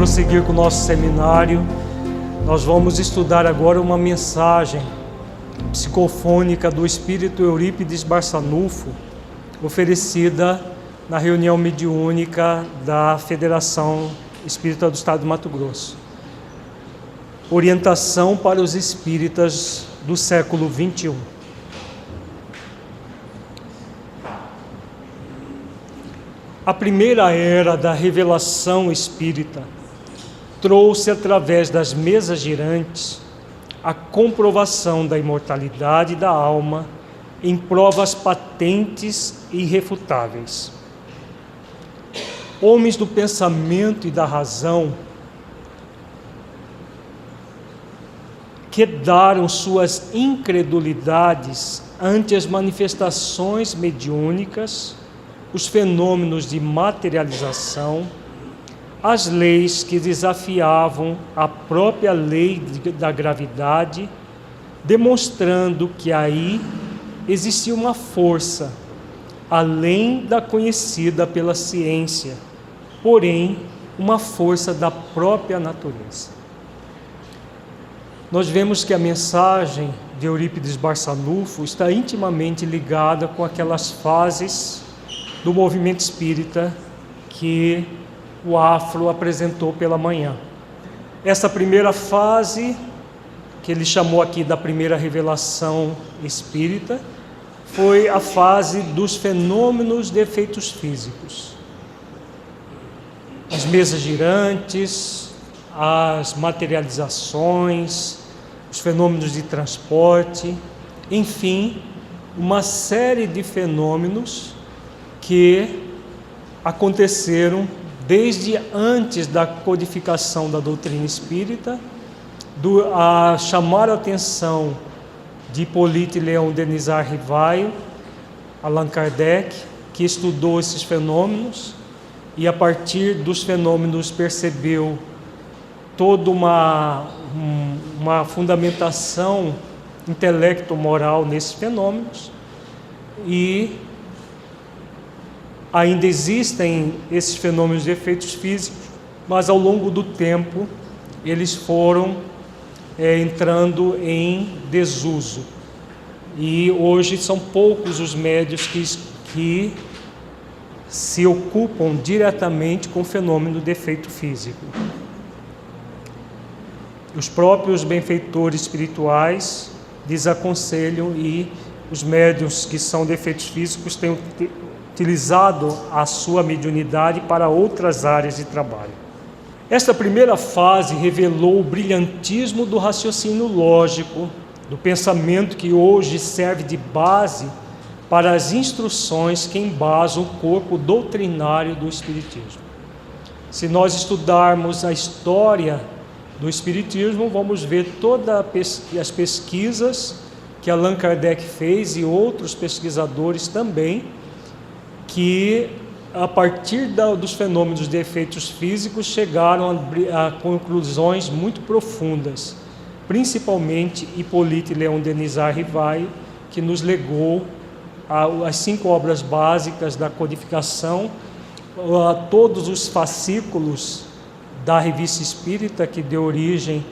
prosseguir com o nosso seminário, nós vamos estudar agora uma mensagem psicofônica do espírito Eurípides Barçanufo, oferecida na reunião mediúnica da Federação Espírita do Estado de Mato Grosso. Orientação para os espíritas do século XXI. A primeira era da revelação espírita trouxe, através das mesas girantes, a comprovação da imortalidade da alma em provas patentes e irrefutáveis. Homens do pensamento e da razão quedaram suas incredulidades ante as manifestações mediúnicas, os fenômenos de materialização, as leis que desafiavam a própria lei da gravidade, demonstrando que aí existia uma força além da conhecida pela ciência, porém uma força da própria natureza. Nós vemos que a mensagem de Eurípides Barçanufo está intimamente ligada com aquelas fases do movimento espírita que o Afro apresentou pela manhã. Essa primeira fase, que ele chamou aqui da primeira revelação espírita, foi a fase dos fenômenos de efeitos físicos. As mesas girantes, as materializações, os fenômenos de transporte, enfim, uma série de fenômenos que aconteceram desde antes da codificação da doutrina espírita, a chamar a atenção de Hippolyte Léon Denis Rivaio, Allan Kardec, que estudou esses fenômenos e a partir dos fenômenos percebeu toda uma fundamentação intelecto-moral nesses fenômenos, e ainda existem esses fenômenos de efeitos físicos, mas ao longo do tempo eles foram entrando em desuso. E hoje são poucos os médios que se ocupam diretamente com o fenômeno de efeito físico. Os próprios benfeitores espirituais desaconselham, e os médiuns que são de efeitos físicos têm utilizado a sua mediunidade para outras áreas de trabalho. Esta primeira fase revelou o brilhantismo do raciocínio lógico, do pensamento que hoje serve de base para as instruções que embasam o corpo doutrinário do Espiritismo. Se nós estudarmos a história do Espiritismo, vamos ver todas as pesquisas que Allan Kardec fez e outros pesquisadores também, que a partir dos fenômenos de efeitos físicos chegaram a conclusões muito profundas, principalmente Hippolyte Léon Denis Rivaio, que nos legou as 5 obras básicas da codificação, a todos os fascículos da Revista Espírita, que deu origem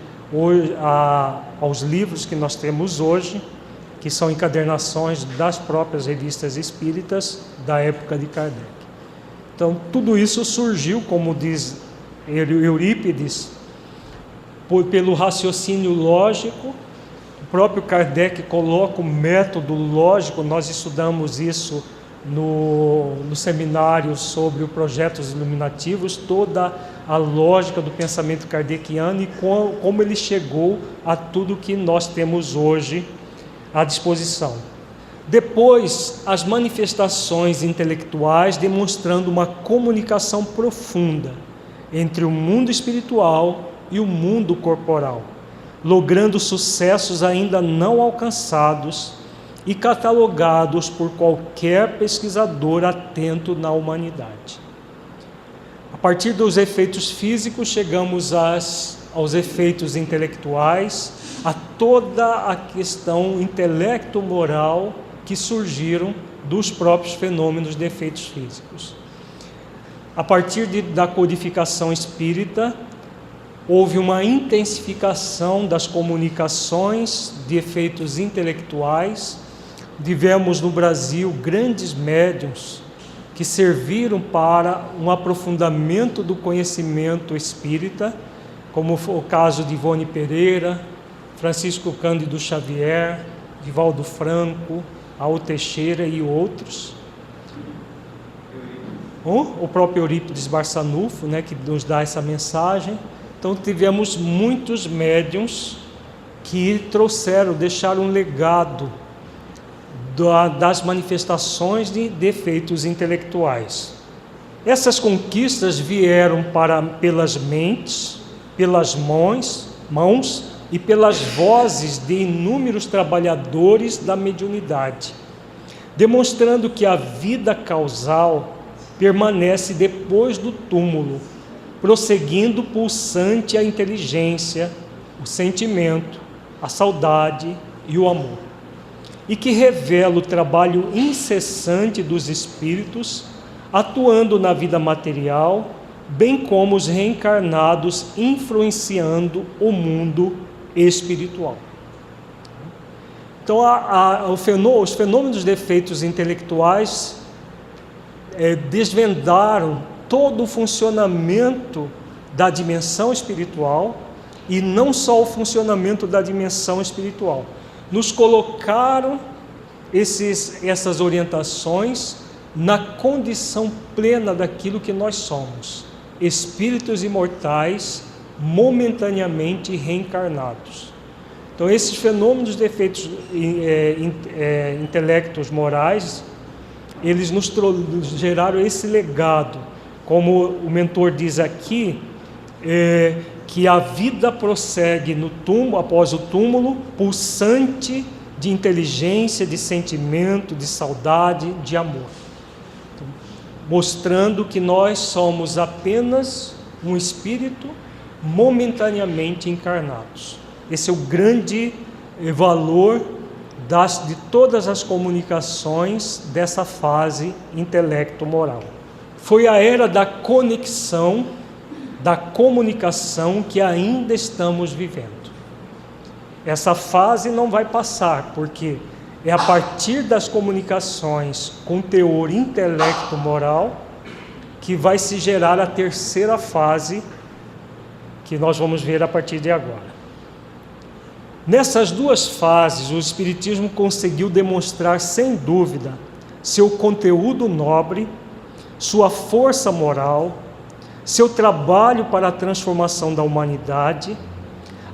aos livros que nós temos hoje, que são encadernações das próprias revistas espíritas da época de Kardec. Então, tudo isso surgiu, como diz Eurípides, pelo raciocínio lógico. O próprio Kardec coloca o método lógico, nós estudamos isso no seminário sobre os projetos iluminativos, toda a lógica do pensamento kardeciano e como ele chegou a tudo que nós temos hoje à disposição. Depois, as manifestações intelectuais demonstrando uma comunicação profunda entre o mundo espiritual e o mundo corporal, logrando sucessos ainda não alcançados e catalogados por qualquer pesquisador atento na humanidade. A partir dos efeitos físicos, chegamos aos efeitos intelectuais, a toda a questão intelecto-moral que surgiram dos próprios fenômenos de efeitos físicos. A partir da codificação espírita, houve uma intensificação das comunicações de efeitos intelectuais. Tivemos no Brasil grandes médiuns que serviram para um aprofundamento do conhecimento espírita, como foi o caso de Ivone Pereira, Francisco Cândido Xavier, Divaldo Franco, Raul Teixeira e outros. O próprio Eurípides Barçanufo, que nos dá essa mensagem. Então tivemos muitos médiuns que deixaram um legado das manifestações de defeitos intelectuais. Essas conquistas vieram pelas mentes, pelas mãos e pelas vozes de inúmeros trabalhadores da mediunidade, demonstrando que a vida causal permanece depois do túmulo, prosseguindo pulsante a inteligência, o sentimento, a saudade e o amor, e que revela o trabalho incessante dos espíritos atuando na vida material, bem como os reencarnados influenciando o mundo espiritual. Então, os fenômenos de efeitos intelectuais desvendaram todo o funcionamento da dimensão espiritual, e não só o funcionamento da dimensão espiritual. Nos colocaram essas orientações na condição plena daquilo que nós somos, espíritos imortais momentaneamente reencarnados. Então, esses fenômenos de efeitos intelectos morais, eles nos geraram esse legado, como o mentor diz aqui, que a vida prossegue no túmulo, após o túmulo, pulsante de inteligência, de sentimento, de saudade, de amor. Então, mostrando que nós somos apenas um espírito momentaneamente encarnados. Esse é o grande valor de todas as comunicações dessa fase intelecto-moral. Foi a era da conexão, da comunicação que ainda estamos vivendo. Essa fase não vai passar, porque é a partir das comunicações com teor intelecto-moral que vai se gerar a terceira fase, que nós vamos ver a partir de agora. Nessas duas fases, o Espiritismo conseguiu demonstrar sem dúvida seu conteúdo nobre, sua força moral, seu trabalho para a transformação da humanidade,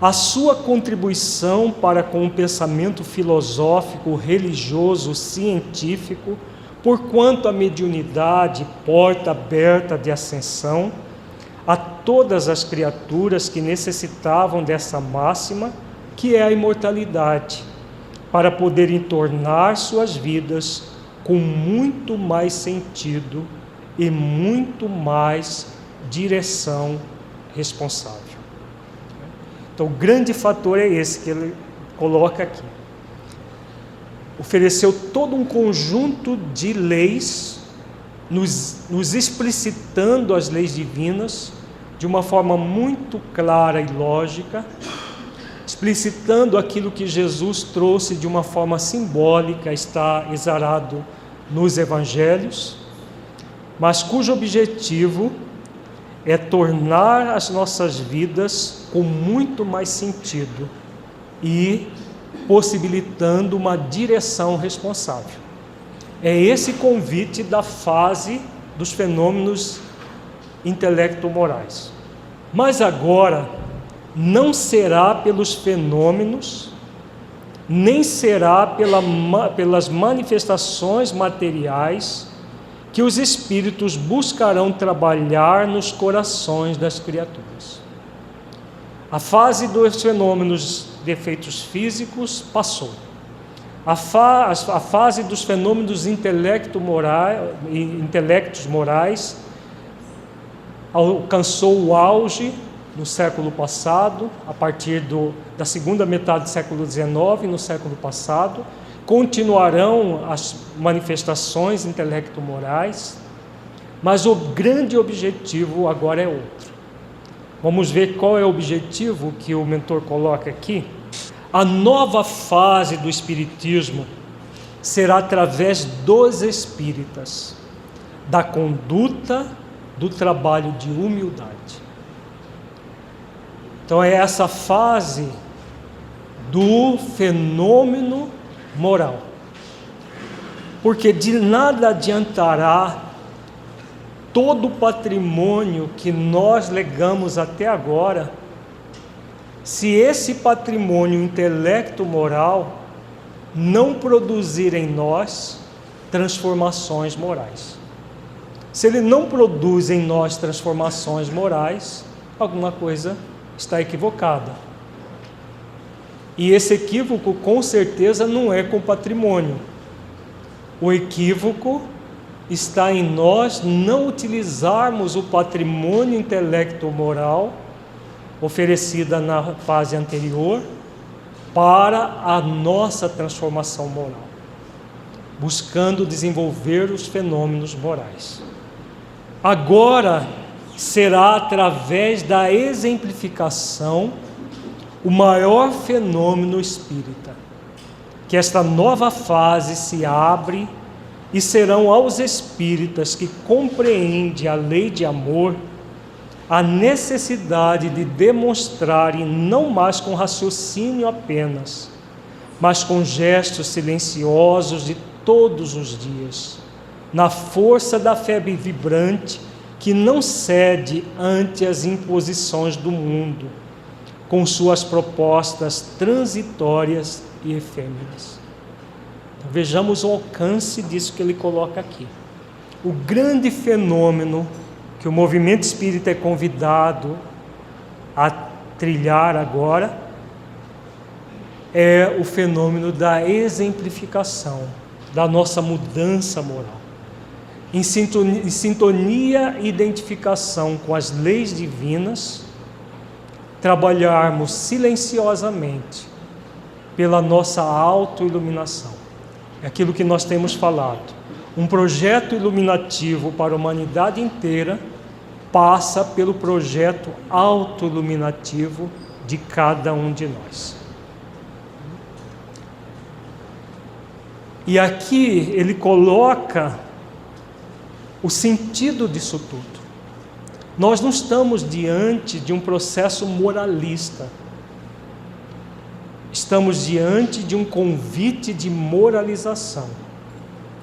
a sua contribuição para com o pensamento filosófico, religioso, científico, porquanto a mediunidade, porta aberta de ascensão a todas as criaturas que necessitavam dessa máxima, que é a imortalidade, para poderem tornar suas vidas com muito mais sentido e muito mais direção responsável. Então, o grande fator é esse que ele coloca aqui. Ofereceu todo um conjunto de leis, nos explicitando as leis divinas de uma forma muito clara e lógica, explicitando aquilo que Jesus trouxe de uma forma simbólica, está exarado nos evangelhos, mas cujo objetivo é tornar as nossas vidas com muito mais sentido e possibilitando uma direção responsável. É esse convite da fase dos fenômenos intelecto-morais. Mas agora, não será pelos fenômenos, nem será pelas manifestações materiais que os espíritos buscarão trabalhar nos corações das criaturas. A fase dos fenômenos de efeitos físicos passou. A fase dos fenômenos intelectos morais alcançou o auge no século passado, a partir da segunda metade do século XIX, no século passado. Continuarão as manifestações intelecto-morais, mas o grande objetivo agora é outro. Vamos ver qual é o objetivo que o mentor coloca aqui. A nova fase do Espiritismo será através dos espíritas, da conduta, do trabalho de humildade. Então é essa fase do fenômeno moral. Porque de nada adiantará todo o patrimônio que nós legamos até agora, se esse patrimônio intelecto-moral não produzir em nós transformações morais. Se ele não produz em nós transformações morais, alguma coisa está equivocada. E esse equívoco, com certeza, não é com o patrimônio. O equívoco está em nós não utilizarmos o patrimônio intelecto-moral oferecida na fase anterior para a nossa transformação moral, buscando desenvolver os fenômenos morais. Agora será através da exemplificação o maior fenômeno espírita, que esta nova fase se abre e serão aos espíritas que compreendem a lei de amor a necessidade de demonstrarem não mais com raciocínio apenas, mas com gestos silenciosos de todos os dias, na força da fé vibrante que não cede ante as imposições do mundo, com suas propostas transitórias e efêmeras. Então, vejamos o alcance disso que ele coloca aqui. O grande fenômeno que o movimento espírita é convidado a trilhar agora é o fenômeno da exemplificação, da nossa mudança moral. Em sintonia e identificação com as leis divinas, trabalharmos silenciosamente pela nossa autoiluminação. É aquilo que nós temos falado. Um projeto iluminativo para a humanidade inteira passa pelo projeto autoiluminativo de cada um de nós. E aqui ele coloca o sentido disso tudo. Nós não estamos diante de um processo moralista. Estamos diante de um convite de moralização.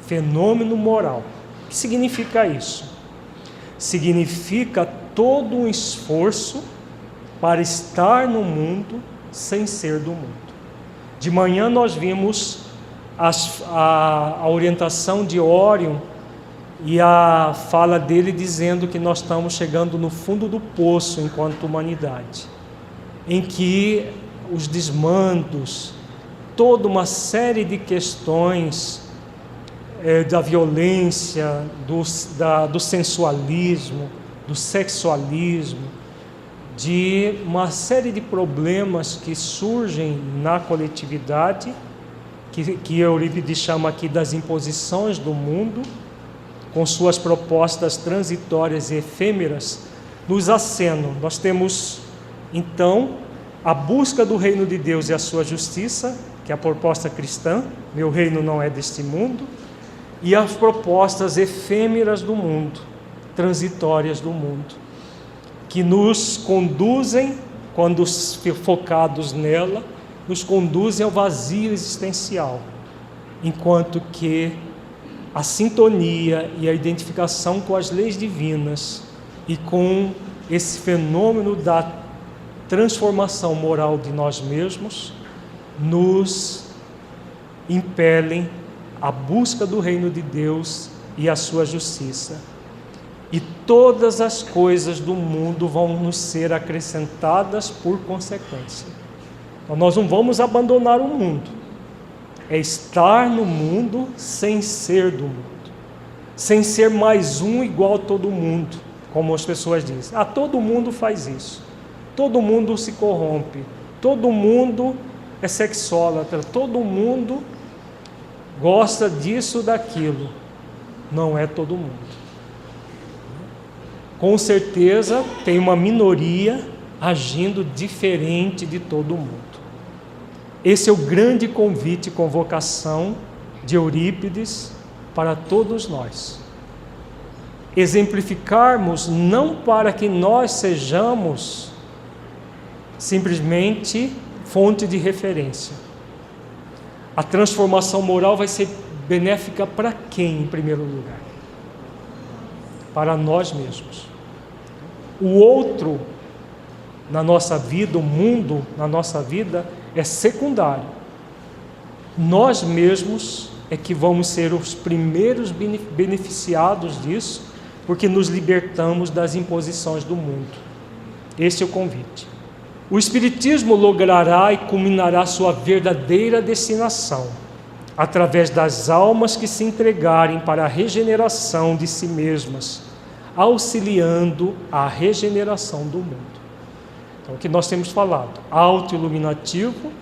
Fenômeno moral. O que significa isso? Significa todo um esforço para estar no mundo sem ser do mundo. De manhã nós vimos a orientação de Orion e a fala dele dizendo que nós estamos chegando no fundo do poço enquanto humanidade, em que os desmandos, toda uma série de questões da violência, do sensualismo, do sexualismo, de uma série de problemas que surgem na coletividade, que Eurípides chama aqui das imposições do mundo, com suas propostas transitórias e efêmeras, nos acenam. Nós temos, então, a busca do reino de Deus e a sua justiça, que é a proposta cristã, meu reino não é deste mundo, e as propostas efêmeras do mundo, transitórias do mundo, que nos conduzem, quando focados nela, nos conduzem ao vazio existencial, enquanto que a sintonia e a identificação com as leis divinas e com esse fenômeno da transformação moral de nós mesmos nos impelem à busca do reino de Deus e a sua justiça. E todas as coisas do mundo vão nos ser acrescentadas por consequência. Então, nós não vamos abandonar o mundo. É estar no mundo sem ser do mundo. Sem ser mais um igual a todo mundo, como as pessoas dizem. Todo mundo faz isso. Todo mundo se corrompe. Todo mundo é sexólatra. Todo mundo gosta disso, daquilo. Não é todo mundo. com certeza tem uma minoria agindo diferente de todo mundo. Esse é o grande convite e convocação de Eurípides para todos nós. Exemplificarmos não para que nós sejamos simplesmente fonte de referência. A transformação moral vai ser benéfica para quem, em primeiro lugar? Para nós mesmos. O outro na nossa vida, o mundo na nossa vida é secundário. Nós mesmos é que vamos ser os primeiros beneficiados disso, porque nos libertamos das imposições do mundo. Esse é o convite. O Espiritismo logrará e culminará sua verdadeira destinação através das almas que se entregarem para a regeneração de si mesmas, auxiliando a regeneração do mundo. Então, o que nós temos falado, auto-iluminativo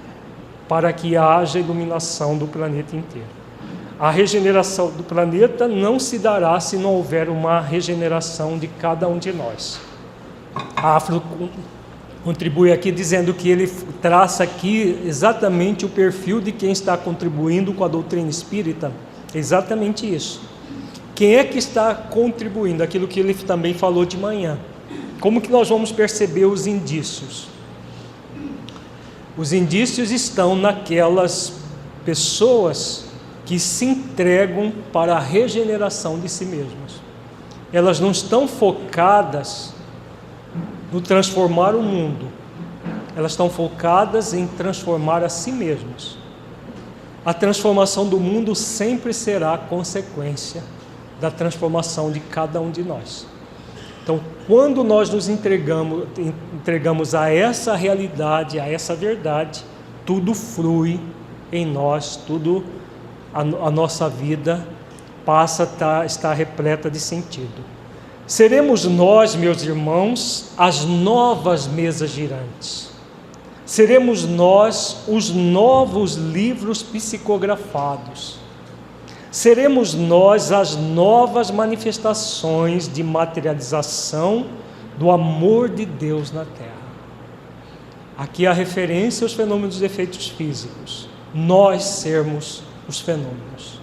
para que haja iluminação do planeta inteiro. A regeneração do planeta não se dará se não houver uma regeneração de cada um de nós. A Afro contribui aqui dizendo que ele traça aqui exatamente o perfil de quem está contribuindo com a doutrina espírita. Exatamente isso. Quem é que está contribuindo? Aquilo que ele também falou de manhã. Como que nós vamos perceber os indícios? Os indícios estão naquelas pessoas que se entregam para a regeneração de si mesmas. Elas não estão focadas no transformar o mundo. Elas estão focadas em transformar a si mesmas. A transformação do mundo sempre será consequência da transformação de cada um de nós. Então, quando nós nos entregamos a essa realidade, a essa verdade, tudo flui em nós, a nossa vida passa a estar repleta de sentido. Seremos nós, meus irmãos, as novas mesas girantes. Seremos nós os novos livros psicografados. Seremos nós as novas manifestações de materialização do amor de Deus na Terra. Aqui a referência aos fenômenos dos efeitos físicos. Nós sermos os fenômenos.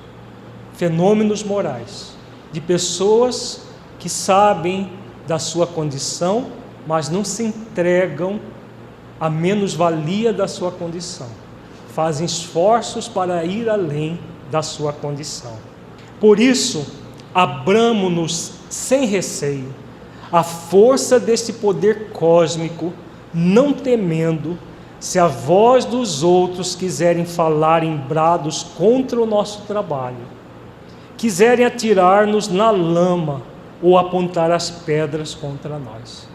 Fenômenos morais. De pessoas que sabem da sua condição, mas não se entregam à menos-valia da sua condição. Fazem esforços para ir além da sua condição. Por isso, abramo-nos sem receio à força deste poder cósmico, não temendo se a voz dos outros quiserem falar em brados contra o nosso trabalho, quiserem atirar-nos na lama ou apontar as pedras contra nós.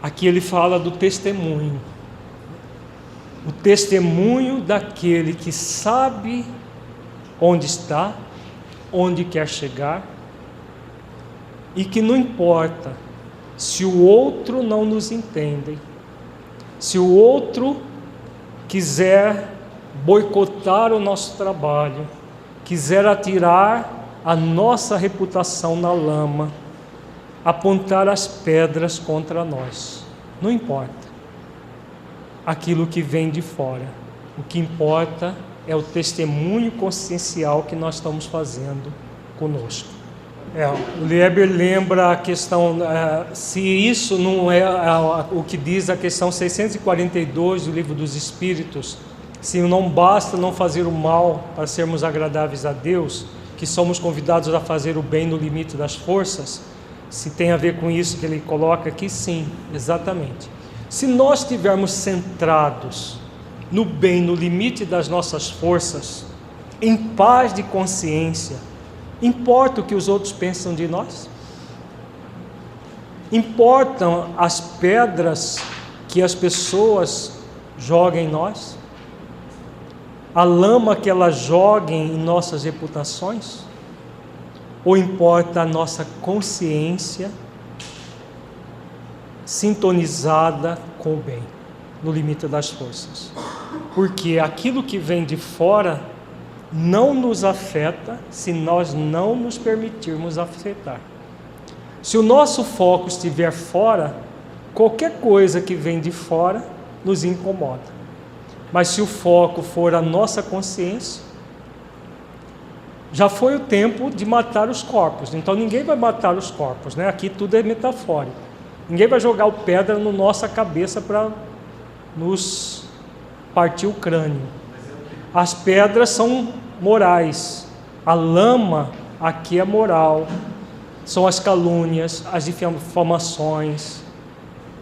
Aqui ele fala do testemunho. O testemunho daquele que sabe onde está, onde quer chegar, e que não importa se o outro não nos entende, se o outro quiser boicotar o nosso trabalho, quiser atirar a nossa reputação na lama, apontar as pedras contra nós, não importa aquilo que vem de fora. O que importa é o testemunho consciencial que nós estamos fazendo conosco. O Lieber lembra a questão, se isso não é o que diz a questão 642 do Livro dos Espíritos, se não basta não fazer o mal para sermos agradáveis a Deus, que somos convidados a fazer o bem no limite das forças, se tem a ver com isso que ele coloca aqui, sim, exatamente. Se nós estivermos centrados no bem, no limite das nossas forças, em paz de consciência, importa o que os outros pensam de nós? Importam as pedras que as pessoas jogam em nós? A lama que elas joguem em nossas reputações? Ou importa a nossa consciência sintonizada com o bem, no limite das forças? Porque aquilo que vem de fora não nos afeta se nós não nos permitirmos afetar. Se o nosso foco estiver fora, qualquer coisa que vem de fora nos incomoda. Mas se o foco for a nossa consciência, já foi o tempo de matar os corpos. Então ninguém vai matar os corpos, né? Aqui tudo é metafórico. Ninguém vai jogar pedra na nossa cabeça para nos partir o crânio. As pedras são morais. A lama aqui é moral. São as calúnias, as difamações.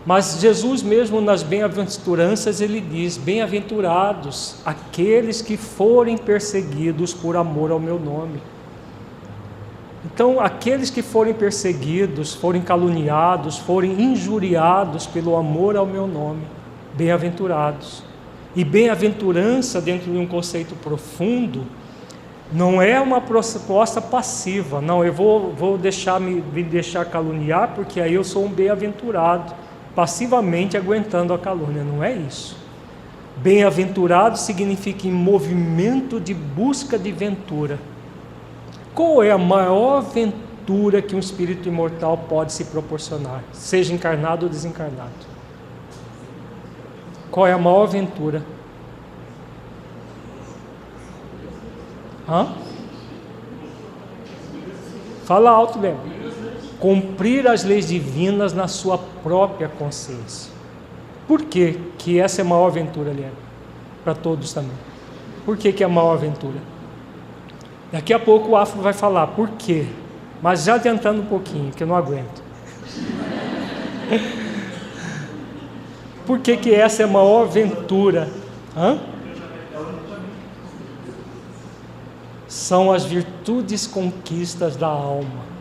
Mas Jesus mesmo nas bem-aventuranças, ele diz: bem-aventurados aqueles que forem perseguidos por amor ao meu nome. Então, aqueles que forem perseguidos, forem caluniados, forem injuriados pelo amor ao meu nome, bem-aventurados. E bem-aventurança, dentro de um conceito profundo, não é uma proposta passiva. Não, eu vou me deixar caluniar porque aí eu sou um bem-aventurado, passivamente aguentando a calúnia. Não é isso. Bem-aventurado significa em movimento de busca de ventura. Qual é a maior ventura que um espírito imortal pode se proporcionar, seja encarnado ou desencarnado? Qual é a maior ventura? Fala alto mesmo. Cumprir as leis divinas na sua própria consciência. Por que que essa é a maior aventura, Eliane? Para todos também. Por que que é a maior aventura? Daqui a pouco o Afro vai falar por quê, mas já adiantando um pouquinho, que eu não aguento. Por que que essa é a maior aventura? São as virtudes conquistas da alma.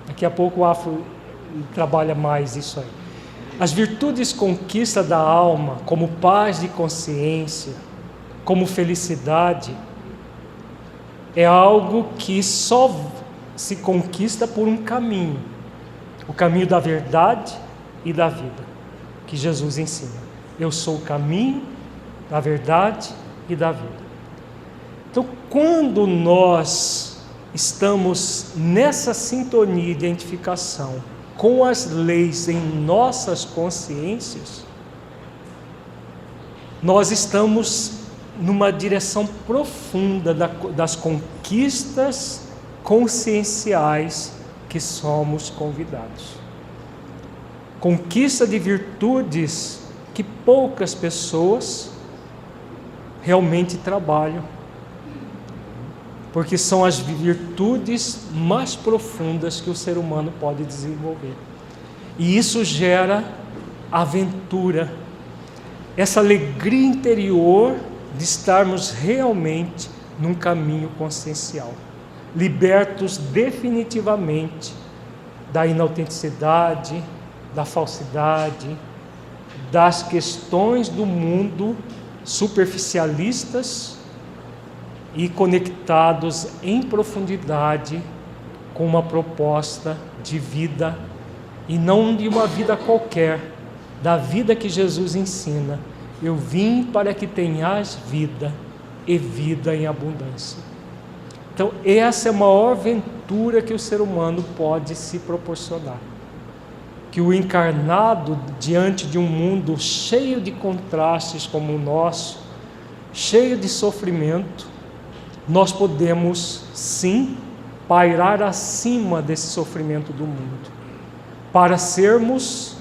Daqui a pouco o Afro trabalha mais isso aí. As virtudes conquistas da alma, como paz de consciência, como felicidade, é algo que só se conquista por um caminho, o caminho da verdade e da vida, que Jesus ensina. Eu sou o caminho da verdade e da vida. Então, quando nós estamos nessa sintonia e identificação com as leis em nossas consciências, nós estamos numa direção profunda das conquistas conscienciais que somos convidados. Conquista de virtudes que poucas pessoas realmente trabalham, porque são as virtudes mais profundas que o ser humano pode desenvolver. E isso gera aventura, essa alegria interior de estarmos realmente num caminho consciencial, libertos definitivamente da inautenticidade, da falsidade, das questões do mundo superficialistas e conectados em profundidade com uma proposta de vida, e não de uma vida qualquer, da vida que Jesus ensina. Eu vim para que tenhas vida e vida em abundância. Então essa é a maior aventura que o ser humano pode se proporcionar. Que o encarnado, diante de um mundo cheio de contrastes como o nosso, cheio de sofrimento, nós podemos sim pairar acima desse sofrimento do mundo, para sermos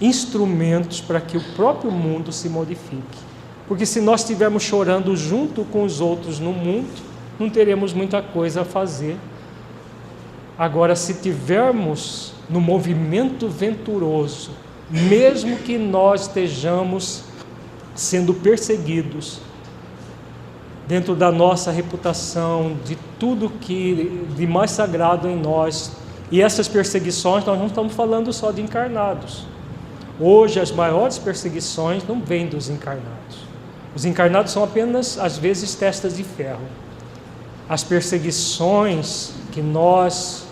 instrumentos para que o próprio mundo se modifique. Porque se nós estivermos chorando junto com os outros no mundo, não teremos muita coisa a fazer. Agora, se tivermos no movimento venturoso, mesmo que nós estejamos sendo perseguidos, dentro da nossa reputação, de tudo que de mais sagrado em nós, e essas perseguições, nós não estamos falando só de encarnados. Hoje as maiores perseguições não vêm dos encarnados. Os encarnados são apenas, às vezes, testas de ferro. As perseguições que nós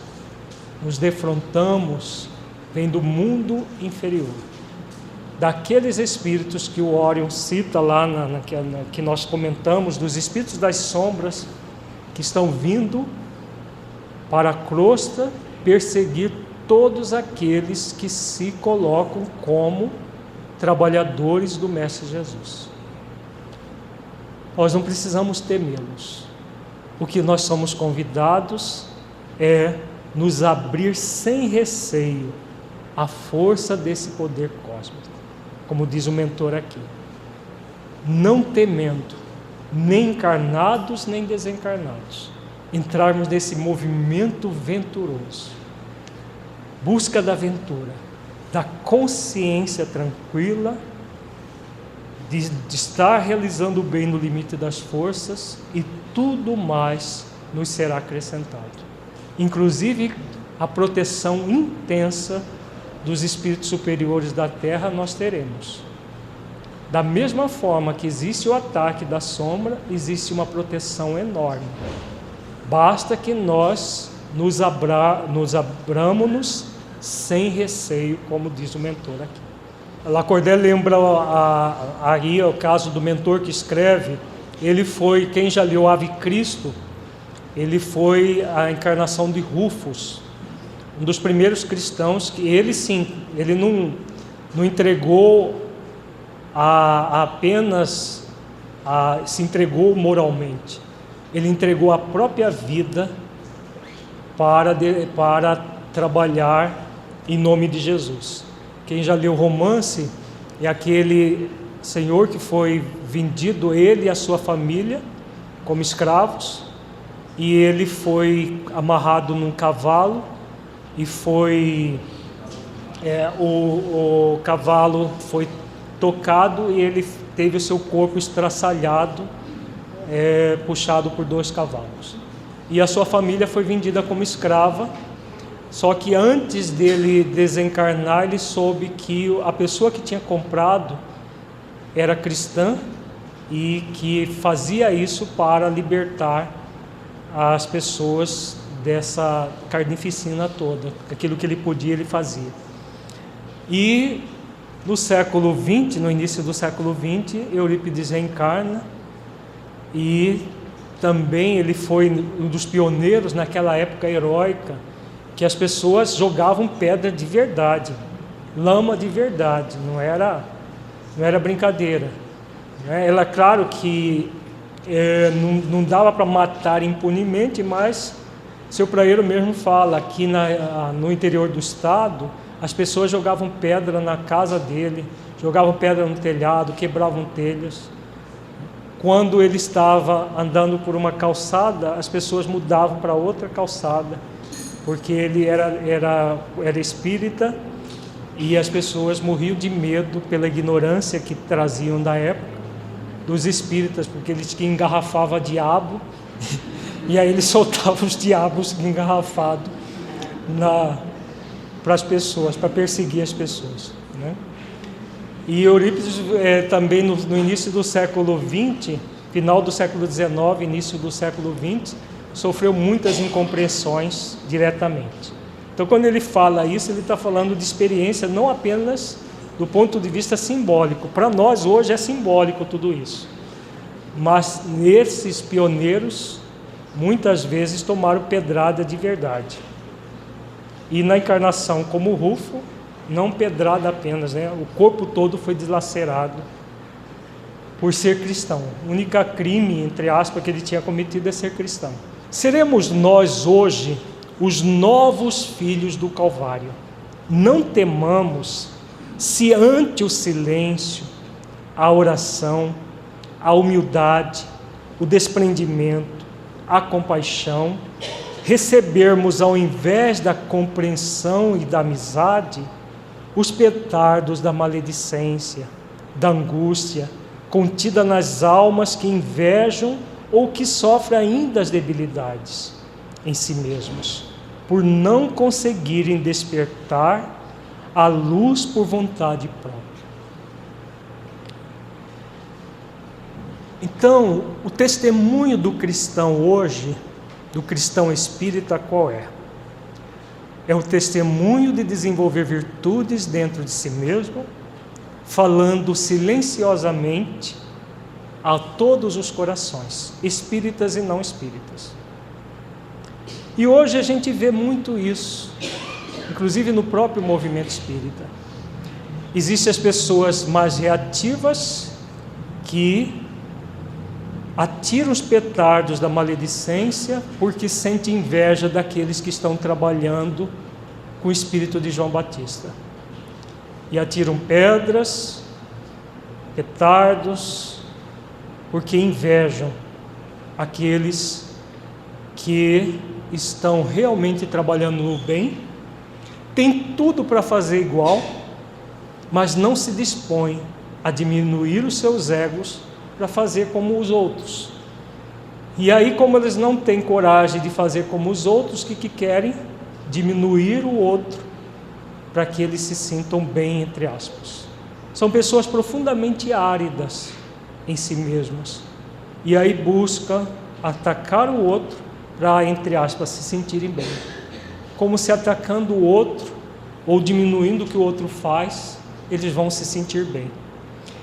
nos defrontamos vêm do mundo inferior, daqueles espíritos que o Orion cita lá, que nós comentamos, dos espíritos das sombras, que estão vindo para a crosta perseguir todos aqueles que se colocam como trabalhadores do Mestre Jesus. Nós não precisamos temê-los. O que nós somos convidados é nos abrir sem receio à força desse poder cósmico, como diz o mentor aqui, não temendo, nem encarnados nem desencarnados, entrarmos nesse movimento venturoso, busca da aventura, da consciência tranquila, de estar realizando o bem no limite das forças, e tudo mais nos será acrescentado, inclusive a proteção intensa dos espíritos superiores da Terra nós teremos. Da mesma forma que existe o ataque da sombra, existe uma proteção enorme. Basta que nós nos abramos sem receio, como diz o mentor aqui. Lacordaire lembra aí o caso do mentor que escreve. Ele foi, quem já leu Ave Cristo, ele foi a encarnação de Rufus, um dos primeiros cristãos que ele não entregou se entregou moralmente, ele entregou a própria vida para trabalhar em nome de Jesus. Quem já leu o romance é aquele senhor que foi vendido, ele e a sua família, como escravos, e ele foi amarrado num cavalo, e o cavalo foi tocado e ele teve o seu corpo estraçalhado, puxado por 2 cavalos. E a sua família foi vendida como escrava, só que antes dele desencarnar, ele soube que a pessoa que tinha comprado era cristã e que fazia isso para libertar as pessoas dessa carnificina toda. Aquilo que ele podia, ele fazia. E no século XX, no início do século XX, Eurípides reencarna, e também ele foi um dos pioneiros naquela época heróica, que as pessoas jogavam pedra de verdade, lama de verdade, não era brincadeira. Ela, claro que não dava para matar impunemente, mas seu praeiro mesmo fala que no interior do estado, as pessoas jogavam pedra na casa dele, jogavam pedra no telhado, quebravam telhas. Quando ele estava andando por uma calçada, as pessoas mudavam para outra calçada, porque ele era espírita, e as pessoas morriam de medo pela ignorância que traziam da época dos espíritas, porque eles que engarrafavam diabo, e aí ele soltava os diabos engarrafados para as pessoas, para perseguir as pessoas, né? E Eurípides também no início do século XX, final do século XIX, início do século XX, sofreu muitas incompreensões diretamente. Então, quando ele fala isso, ele está falando de experiência não apenas do ponto de vista simbólico. Para nós hoje é simbólico tudo isso, mas esses pioneiros muitas vezes tomaram pedrada de verdade. E na encarnação como Rufo, não pedrada apenas, né? O corpo todo foi dilacerado por ser cristão. O único crime, entre aspas, que ele tinha cometido é ser cristão. Seremos nós hoje os novos filhos do Calvário. Não temamos se ante o silêncio, a oração, a humildade, o desprendimento, a compaixão, recebermos, ao invés da compreensão e da amizade, os petardos da maledicência, da angústia, contida nas almas que invejam ou que sofrem ainda as debilidades em si mesmos, por não conseguirem despertar a luz por vontade própria. Então, o testemunho do cristão hoje, do cristão espírita, qual é? É o testemunho de desenvolver virtudes dentro de si mesmo, falando silenciosamente a todos os corações, espíritas e não espíritas. E hoje a gente vê muito isso, inclusive no próprio movimento espírita. Existem as pessoas mais reativas que atiram os petardos da maledicência porque sentem inveja daqueles que estão trabalhando com o espírito de João Batista. E atiram pedras, petardos, porque invejam aqueles que estão realmente trabalhando no bem, tem tudo para fazer igual, mas não se dispõem a diminuir os seus egos para fazer como os outros. E aí, como eles não têm coragem de fazer como os outros, o que querem? Diminuir o outro para que eles se sintam bem, entre aspas. São pessoas profundamente áridas em si mesmas. E aí busca atacar o outro para, entre aspas, se sentirem bem. Como se atacando o outro ou diminuindo o que o outro faz, eles vão se sentir bem.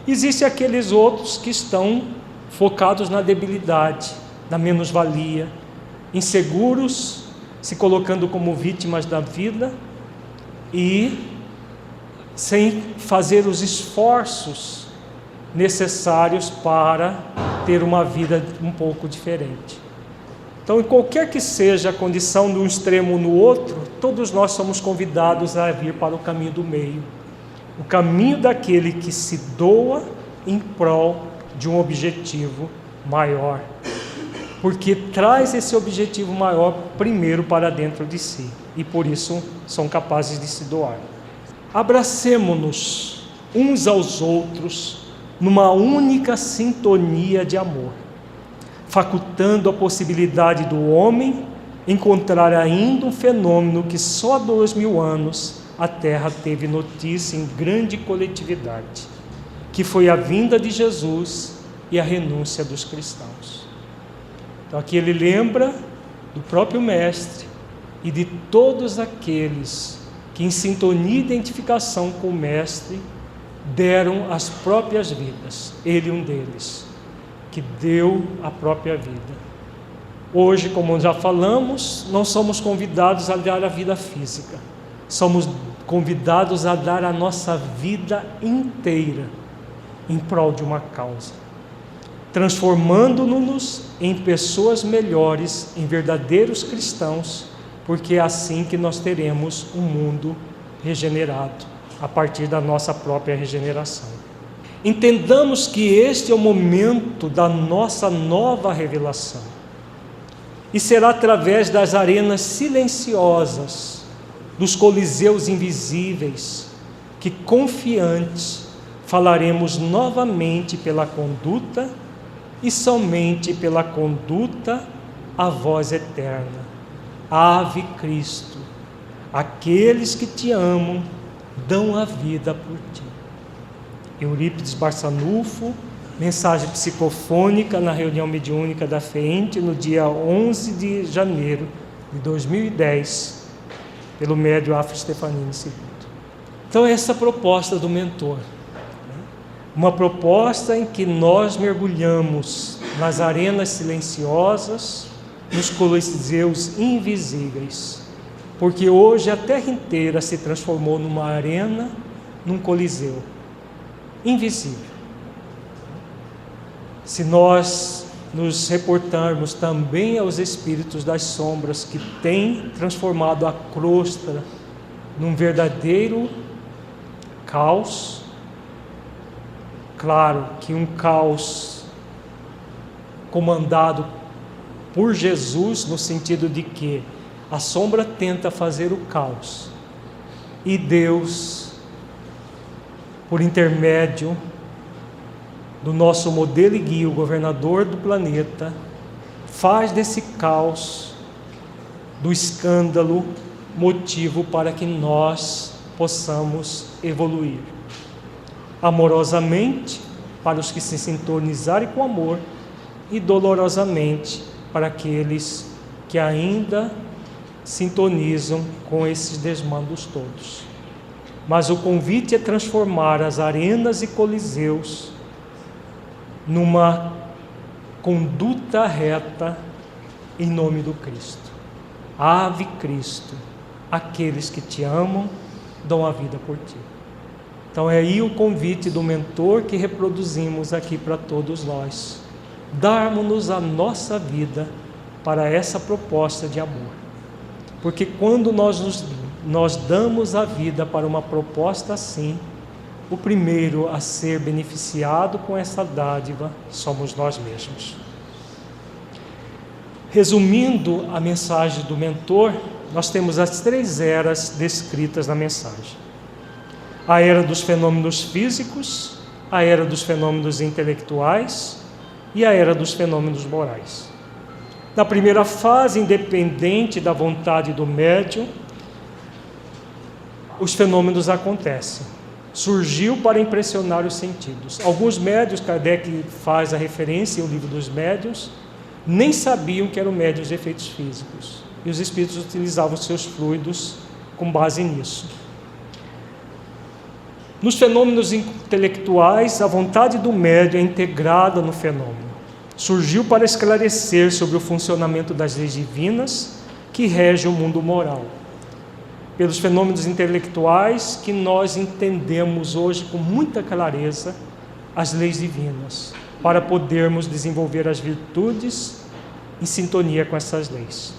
Existem aqueles outros que estão focados na debilidade, na menos-valia, inseguros, se colocando como vítimas da vida e sem fazer os esforços necessários para ter uma vida um pouco diferente. Então, em qualquer que seja a condição de um extremo ou no outro, todos nós somos convidados a vir para o caminho do meio. O caminho daquele que se doa em prol de um objetivo maior. Porque traz esse objetivo maior primeiro para dentro de si. E por isso são capazes de se doar. Abracemo-nos uns aos outros numa única sintonia de amor, facultando a possibilidade do homem encontrar ainda um fenômeno que só há 2000 anos a Terra teve notícia em grande coletividade, que foi a vinda de Jesus e a renúncia dos cristãos. Então aqui ele lembra do próprio Mestre e de todos aqueles que em sintonia e identificação com o Mestre deram as próprias vidas, ele um deles, que deu a própria vida. Hoje, como já falamos, não somos convidados a dar a vida física, somos convidados a dar a nossa vida inteira em prol de uma causa, transformando-nos em pessoas melhores, em verdadeiros cristãos, porque é assim que nós teremos um mundo regenerado, a partir da nossa própria regeneração. Entendamos que este é o momento da nossa nova revelação, e será através das arenas silenciosas, dos coliseus invisíveis, que confiantes falaremos novamente pela conduta, e somente pela conduta a voz eterna: Ave Cristo, aqueles que te amam dão a vida por ti. Eurípides Barçanufo, mensagem psicofônica na reunião mediúnica da FEENTE no dia 11 de janeiro de 2010, pelo médium Afro Stefanini II. Então essa proposta do mentor, uma proposta em que nós mergulhamos nas arenas silenciosas, nos coliseus invisíveis, porque hoje a Terra inteira se transformou numa arena, num coliseu invisível. Se nós nos reportarmos também aos espíritos das sombras que têm transformado a crosta num verdadeiro caos, claro que um caos comandado por Jesus, no sentido de que a sombra tenta fazer o caos e Deus, por intermédio do nosso modelo e guia, o governador do planeta, faz desse caos, do escândalo, motivo para que nós possamos evoluir amorosamente para os que se sintonizarem com amor e dolorosamente para aqueles que ainda sintonizam com esses desmandos todos. Mas o convite é transformar as arenas e coliseus numa conduta reta em nome do Cristo. Ave Cristo, aqueles que te amam dão a vida por ti. Então é aí o convite do mentor que reproduzimos aqui para todos nós. Darmos-nos a nossa vida para essa proposta de amor. Porque quando nós damos a vida para uma proposta assim, o primeiro a ser beneficiado com essa dádiva somos nós mesmos. Resumindo a mensagem do mentor, nós temos as 3 eras descritas na mensagem. A era dos fenômenos físicos, a era dos fenômenos intelectuais e a era dos fenômenos morais. Na primeira fase, independente da vontade do médium, os fenômenos acontecem. Surgiu para impressionar os sentidos. Alguns médiuns, Kardec faz a referência em O Livro dos Médiuns, nem sabiam que eram médiuns de efeitos físicos. E os espíritos utilizavam seus fluidos com base nisso. Nos fenômenos intelectuais, a vontade do médium é integrada no fenômeno. Surgiu para esclarecer sobre o funcionamento das leis divinas que regem o mundo moral. Pelos fenômenos intelectuais que nós entendemos hoje com muita clareza as leis divinas, para podermos desenvolver as virtudes em sintonia com essas leis.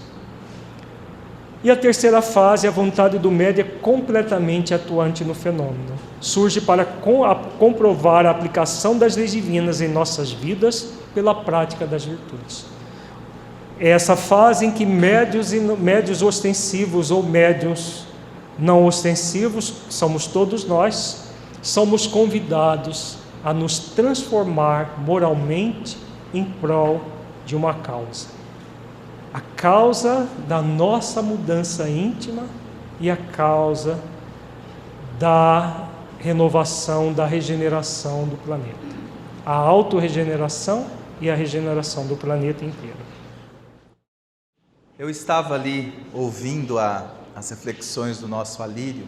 E a terceira fase, a vontade do médium é completamente atuante no fenômeno. Surge para comprovar a aplicação das leis divinas em nossas vidas pela prática das virtudes. É essa fase em que médiuns ostensivos ou médiuns não ostensivos, somos todos nós, somos convidados a nos transformar moralmente em prol de uma causa. A causa da nossa mudança íntima e a causa da renovação, da regeneração do planeta. A autorregeneração e a regeneração do planeta inteiro. Eu estava ali ouvindo as reflexões do nosso Alírio,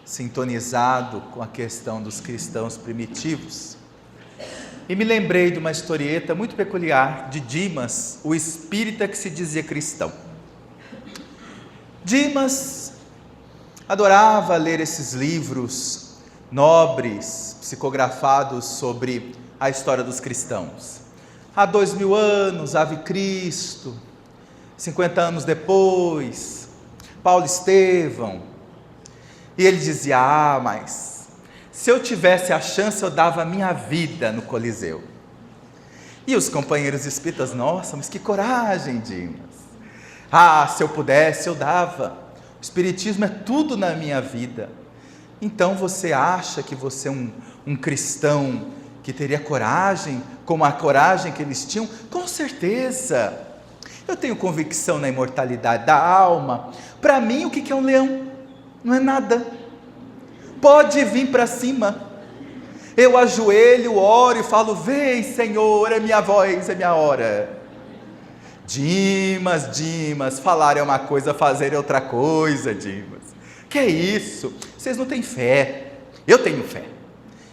sintonizado com a questão dos cristãos primitivos, e me lembrei de uma historieta muito peculiar de Dimas, o espírita que se dizia cristão. Dimas adorava ler esses livros nobres, psicografados sobre a história dos cristãos. Há 2000 anos, Ave Cristo, 50 anos depois, Paulo Estevão. E ele dizia, mas se eu tivesse a chance, eu dava a minha vida no Coliseu. E os companheiros espíritas, nossa, mas que coragem, Dimas. Se eu pudesse, eu dava. O espiritismo é tudo na minha vida. Então você acha que você é um cristão que teria coragem, como a coragem que eles tinham? Com certeza. Eu tenho convicção na imortalidade da alma. Para mim, o que é um leão? Não é nada. Pode vir para cima. Eu ajoelho, oro e falo, vem Senhor, é minha voz, é minha hora. Dimas, falar é uma coisa, fazer é outra coisa, Dimas. Que é isso? Vocês não têm fé. Eu tenho fé.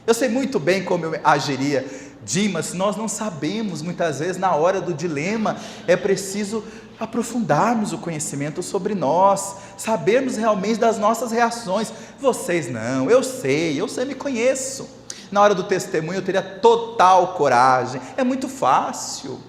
Eu sei muito bem como eu agiria. Dimas, nós não sabemos, muitas vezes na hora do dilema, é preciso aprofundarmos o conhecimento sobre nós, sabermos realmente das nossas reações. Vocês não, eu sei, me conheço. Na hora do testemunho eu teria total coragem. É muito fácil,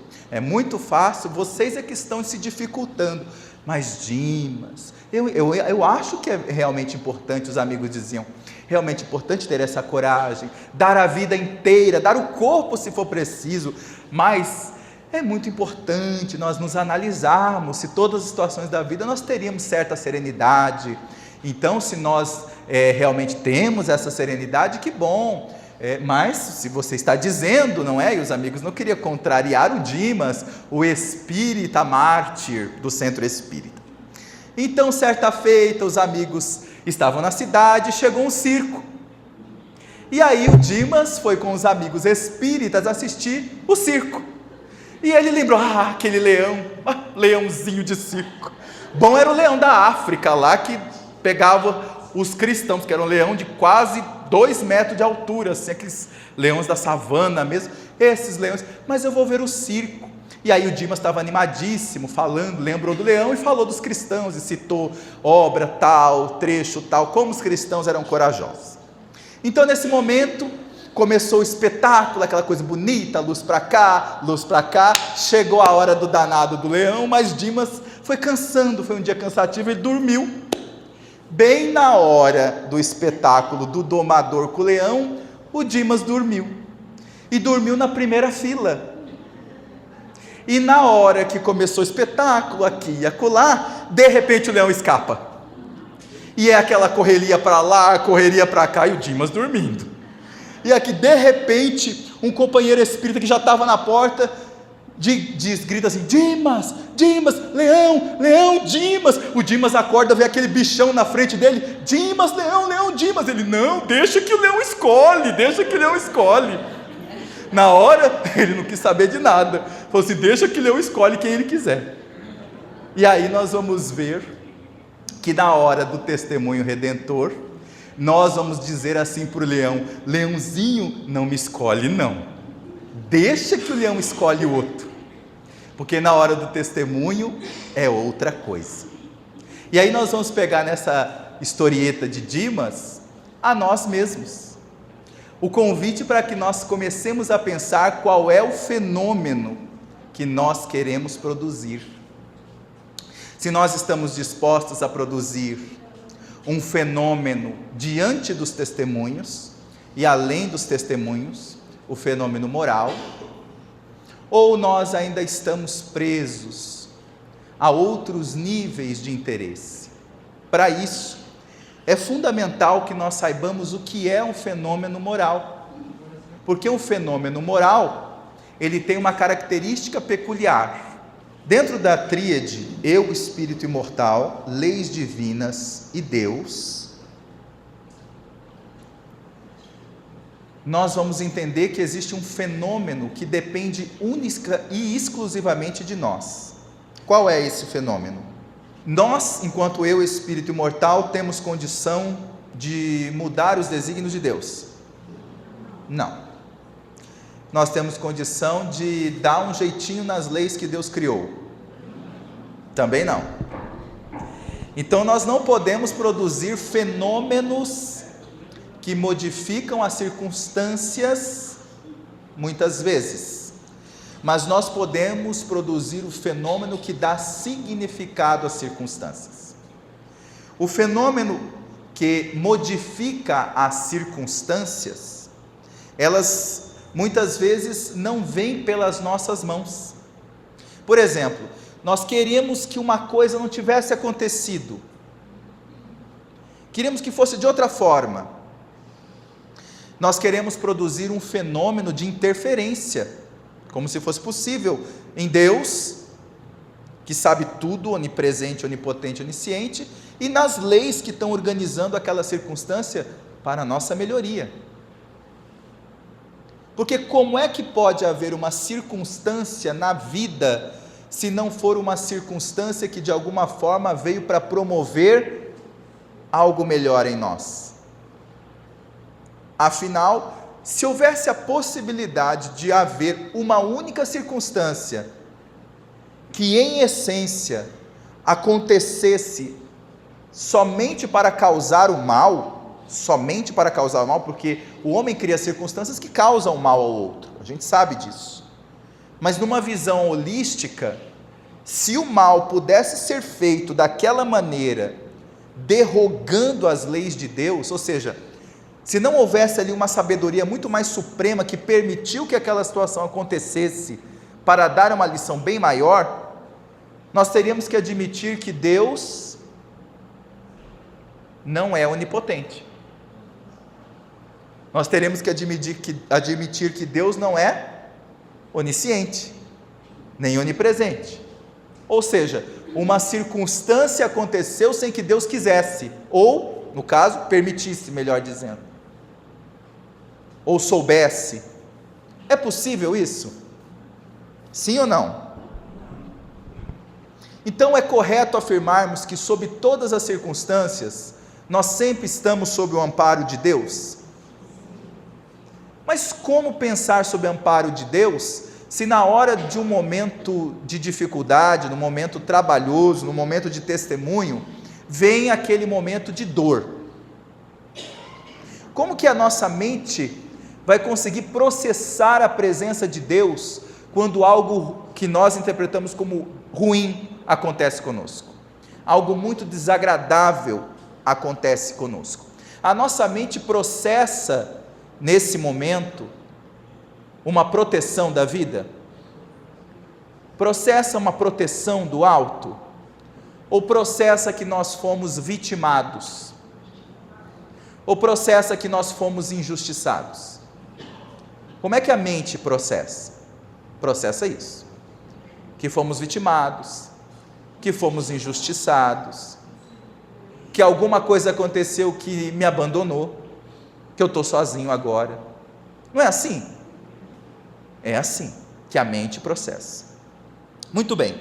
vocês é que estão se dificultando. Mas Dimas, eu acho que é realmente importante, os amigos diziam, realmente importante ter essa coragem, dar a vida inteira, dar o corpo se for preciso, mas é muito importante nós nos analisarmos se todas as situações da vida nós teríamos certa serenidade. Então, se nós realmente temos essa serenidade, que bom. Mas, se você está dizendo, não é? E os amigos não queriam contrariar o Dimas, o espírita mártir do centro espírita. Então, certa feita, os amigos estavam na cidade, chegou um circo. E aí o Dimas foi com os amigos espíritas assistir o circo. E ele lembrou, aquele leão, leãozinho de circo. Bom era o leão da África lá, que pegava os cristãos, que era um leão de quase 2 metros de altura, assim, aqueles leões da savana mesmo, esses leões. Mas eu vou ver o circo. E aí o Dimas estava animadíssimo, falando, lembrou do leão e falou dos cristãos, e citou obra tal, trecho tal, como os cristãos eram corajosos. Então nesse momento começou o espetáculo, aquela coisa bonita, luz para cá, chegou a hora do danado do leão, mas Dimas foi cansando, foi um dia cansativo, ele dormiu. Bem na hora do espetáculo do domador com o leão, o Dimas dormiu, e dormiu na primeira fila. E na hora que começou o espetáculo, aqui e acolá, de repente o leão escapa. E é aquela correria para lá, correria para cá, e o Dimas dormindo. E aqui, de repente, um companheiro espírita que já estava na porta, grita assim: Dimas, Dimas, leão, Dimas. O Dimas acorda, vê aquele bichão na frente dele: Dimas, leão, Dimas. Ele: não, deixa que o leão escolhe. Na hora, ele não quis saber de nada. Falou assim: deixa que o leão escolhe quem ele quiser. E aí nós vamos ver que na hora do testemunho redentor, nós vamos dizer assim para o leão: leãozinho, não me escolhe não. Deixa que o leão escolhe o outro. Porque na hora do testemunho é outra coisa. E aí nós vamos pegar nessa historieta de Dimas a nós mesmos. O convite para que nós comecemos a pensar qual é o fenômeno que nós queremos produzir. Se nós estamos dispostos a produzir um fenômeno diante dos testemunhos e além dos testemunhos, o fenômeno moral, ou nós ainda estamos presos a outros níveis de interesse. Para isso, é fundamental que nós saibamos o que é um fenômeno moral, porque um fenômeno moral, ele tem uma característica peculiar. Dentro da tríade eu, espírito imortal, leis divinas e Deus, nós vamos entender que existe um fenômeno que depende única e exclusivamente de nós. Qual é esse fenômeno? Nós, enquanto eu, espírito imortal, temos condição de mudar os desígnios de Deus? Não. Nós temos condição de dar um jeitinho nas leis que Deus criou? Também não. Então nós não podemos produzir fenômenos que modificam as circunstâncias, muitas vezes. Mas nós podemos produzir o fenômeno que dá significado às circunstâncias. O fenômeno que modifica as circunstâncias, elas muitas vezes não vêm pelas nossas mãos. Por exemplo, nós queríamos que uma coisa não tivesse acontecido. Queríamos que fosse de outra forma. Nós queremos produzir um fenômeno de interferência, como se fosse possível em Deus, que sabe tudo, onipresente, onipotente, onisciente, e nas leis que estão organizando aquela circunstância para a nossa melhoria. Porque como é que pode haver uma circunstância na vida, se não for uma circunstância que de alguma forma veio para promover algo melhor em nós? Afinal, se houvesse a possibilidade de haver uma única circunstância que em essência acontecesse somente para causar o mal, porque o homem cria circunstâncias que causam mal ao outro, a gente sabe disso, mas numa visão holística, se o mal pudesse ser feito daquela maneira, derrogando as leis de Deus, ou seja, se não houvesse ali uma sabedoria muito mais suprema que permitiu que aquela situação acontecesse para dar uma lição bem maior, nós teríamos que admitir que Deus não é onipotente. Nós teremos que admitir que Deus não é onisciente, nem onipresente. Ou seja, uma circunstância aconteceu sem que Deus quisesse, ou, no caso, permitisse, melhor dizendo. Ou soubesse. É possível isso? Sim ou não? Então é correto afirmarmos que sob todas as circunstâncias, nós sempre estamos sob o amparo de Deus? Mas como pensar sob o amparo de Deus, Se na hora de um momento de dificuldade, no momento trabalhoso, no momento de testemunho, vem aquele momento de dor, como que a nossa mente vai conseguir processar a presença de Deus quando algo que nós interpretamos como ruim acontece conosco? Algo muito desagradável acontece conosco. A nossa mente processa, nesse momento, uma proteção da vida? Processa uma proteção do alto? Ou processa que nós fomos vitimados? Ou processa que nós fomos injustiçados? Como é que a mente processa? Processa isso, que fomos vitimados, que fomos injustiçados, que alguma coisa aconteceu que me abandonou, que eu estou sozinho agora. Não é assim? É assim que a mente processa. Muito bem.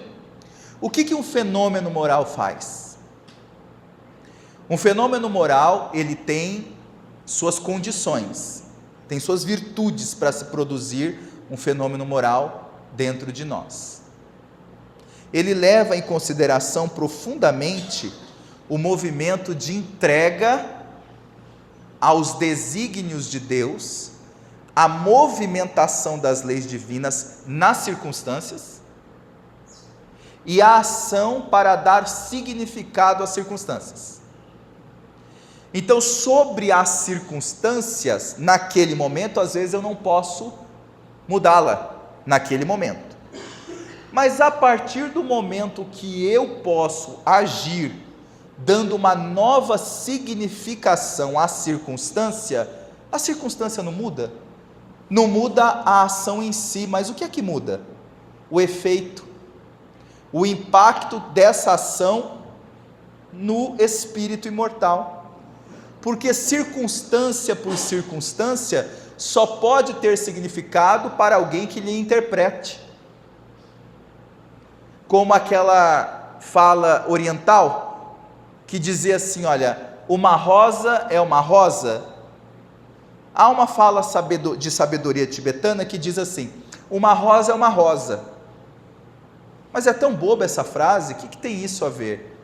O que um fenômeno moral faz? Um fenômeno moral, ele tem suas condições, tem suas virtudes para se produzir um fenômeno moral dentro de nós. Ele leva em consideração profundamente o movimento de entrega aos desígnios de Deus, a movimentação das leis divinas nas circunstâncias e a ação para dar significado às circunstâncias. Então, sobre as circunstâncias, naquele momento, às vezes eu não posso mudá-la naquele momento. Mas a partir do momento que eu posso agir, dando uma nova significação à circunstância, a circunstância não muda? Não muda a ação em si, mas o que é que muda? O efeito, o impacto dessa ação no espírito imortal. Porque circunstância por circunstância só pode ter significado para alguém que lhe interprete. Como aquela fala oriental que dizia assim, olha, uma rosa é uma rosa. Há uma fala de sabedoria tibetana que diz assim, uma rosa é uma rosa. Mas é tão boba essa frase, o que tem isso a ver?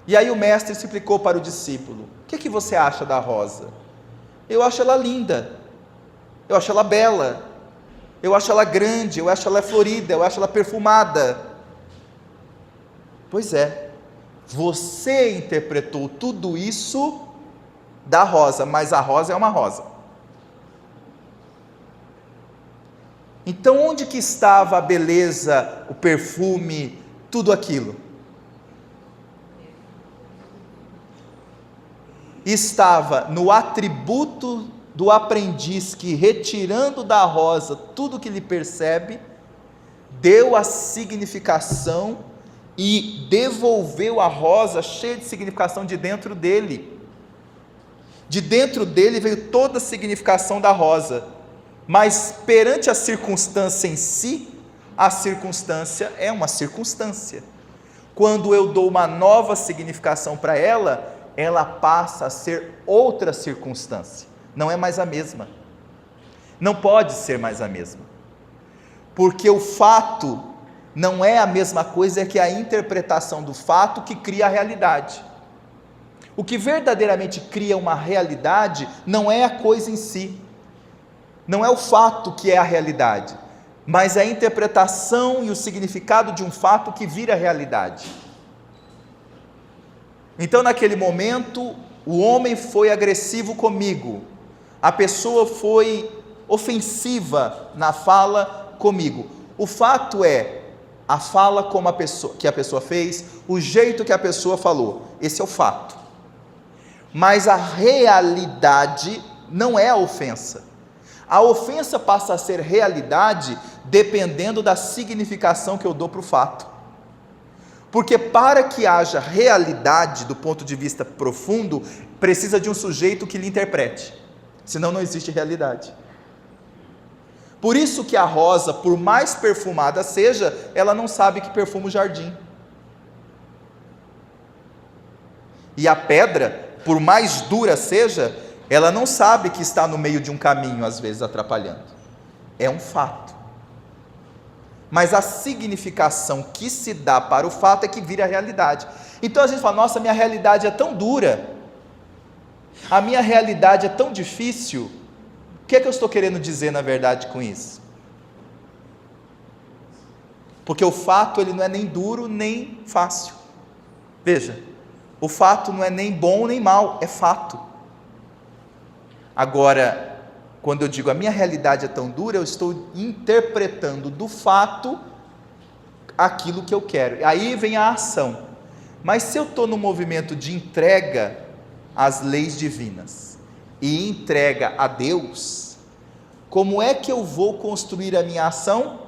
E aí o mestre explicou para o discípulo, o que você acha da rosa? Eu acho ela linda, eu acho ela bela, eu acho ela grande, eu acho ela florida, eu acho ela perfumada. Pois é, você interpretou tudo isso da rosa, mas a rosa é uma rosa. Então onde que estava a beleza, o perfume, tudo aquilo? Estava no atributo do aprendiz que, retirando da rosa tudo que lhe percebe, deu a significação e devolveu a rosa cheia de significação de dentro dele. De dentro dele veio toda a significação da rosa, mas perante a circunstância em si, a circunstância é uma circunstância. Quando eu dou uma nova significação para ela, ela passa a ser outra circunstância, não é mais a mesma, não pode ser mais a mesma, porque o fato não é a mesma coisa que a interpretação do fato que cria a realidade. O que verdadeiramente cria uma realidade não é a coisa em si, não é o fato que é a realidade, mas é a interpretação e o significado de um fato que vira realidade. Então, naquele momento, o homem foi agressivo comigo, a pessoa foi ofensiva na fala comigo. O fato é a fala como que a pessoa fez, o jeito que a pessoa falou, esse é o fato. Mas a realidade não é a ofensa. A ofensa passa a ser realidade dependendo da significação que eu dou para o fato. Porque para que haja realidade do ponto de vista profundo, precisa de um sujeito que lhe interprete, senão não existe realidade. Por isso que a rosa, por mais perfumada seja, ela não sabe que perfuma o jardim. E a pedra, por mais dura seja, ela não sabe que está no meio de um caminho, às vezes atrapalhando. É um fato. mas a significação que se dá para o fato é que vira a realidade. Então a gente fala, nossa, minha realidade é tão dura, a minha realidade é tão difícil. O que é que eu estou querendo dizer na verdade com isso? Porque o fato ele não é nem duro nem fácil. Veja, o fato não é nem bom nem mal, é fato. Agora, quando eu digo a minha realidade é tão dura, eu estou interpretando do fato aquilo que eu quero. Aí vem a ação. Mas se eu estou no movimento de entrega às leis divinas e entrega a Deus, como é que eu vou construir a minha ação?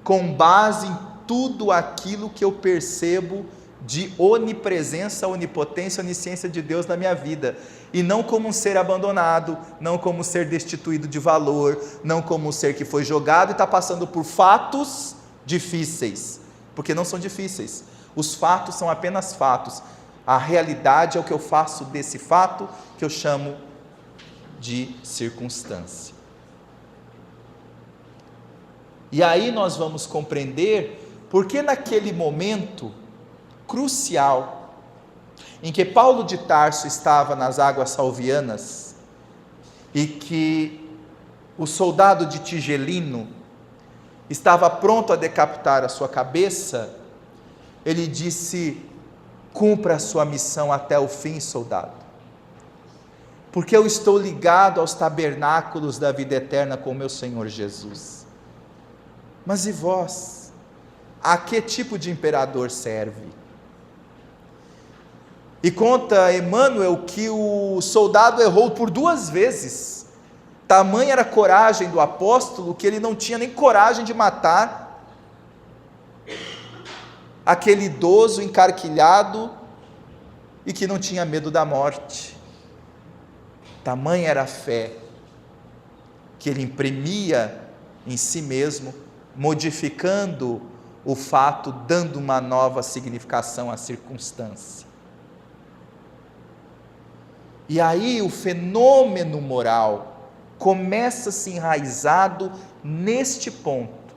Com base em tudo aquilo que eu percebo de onipresença, onipotência, onisciência de Deus na minha vida, e não como um ser abandonado, não como um ser destituído de valor, não como um ser que foi jogado e está passando por fatos difíceis, porque não são difíceis, os fatos são apenas fatos, a realidade é o que eu faço desse fato, que eu chamo de circunstância. E aí nós vamos compreender porque naquele momento crucial, em que Paulo de Tarso estava nas águas salvianas, e que o soldado de Tigelino estava pronto a decapitar a sua cabeça, ele disse: cumpra a sua missão até o fim, soldado, porque eu estou ligado aos tabernáculos da vida eterna com meu Senhor Jesus. Mas e vós? A que tipo de imperador serve? E conta Emmanuel que o soldado errou por 2 vezes. Tamanha era a coragem do apóstolo que ele não tinha nem coragem de matar aquele idoso encarquilhado e que não tinha medo da morte. Tamanha era a fé que ele imprimia em si mesmo, modificando o fato, dando uma nova significação à circunstância. E aí o fenômeno moral começa a se enraizado neste ponto.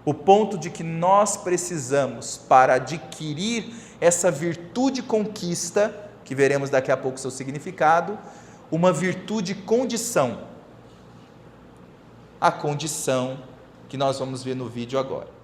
O ponto de que nós precisamos, para adquirir essa virtude conquista, que veremos daqui a pouco o seu significado, uma virtude condição. A condição que nós vamos ver no vídeo agora.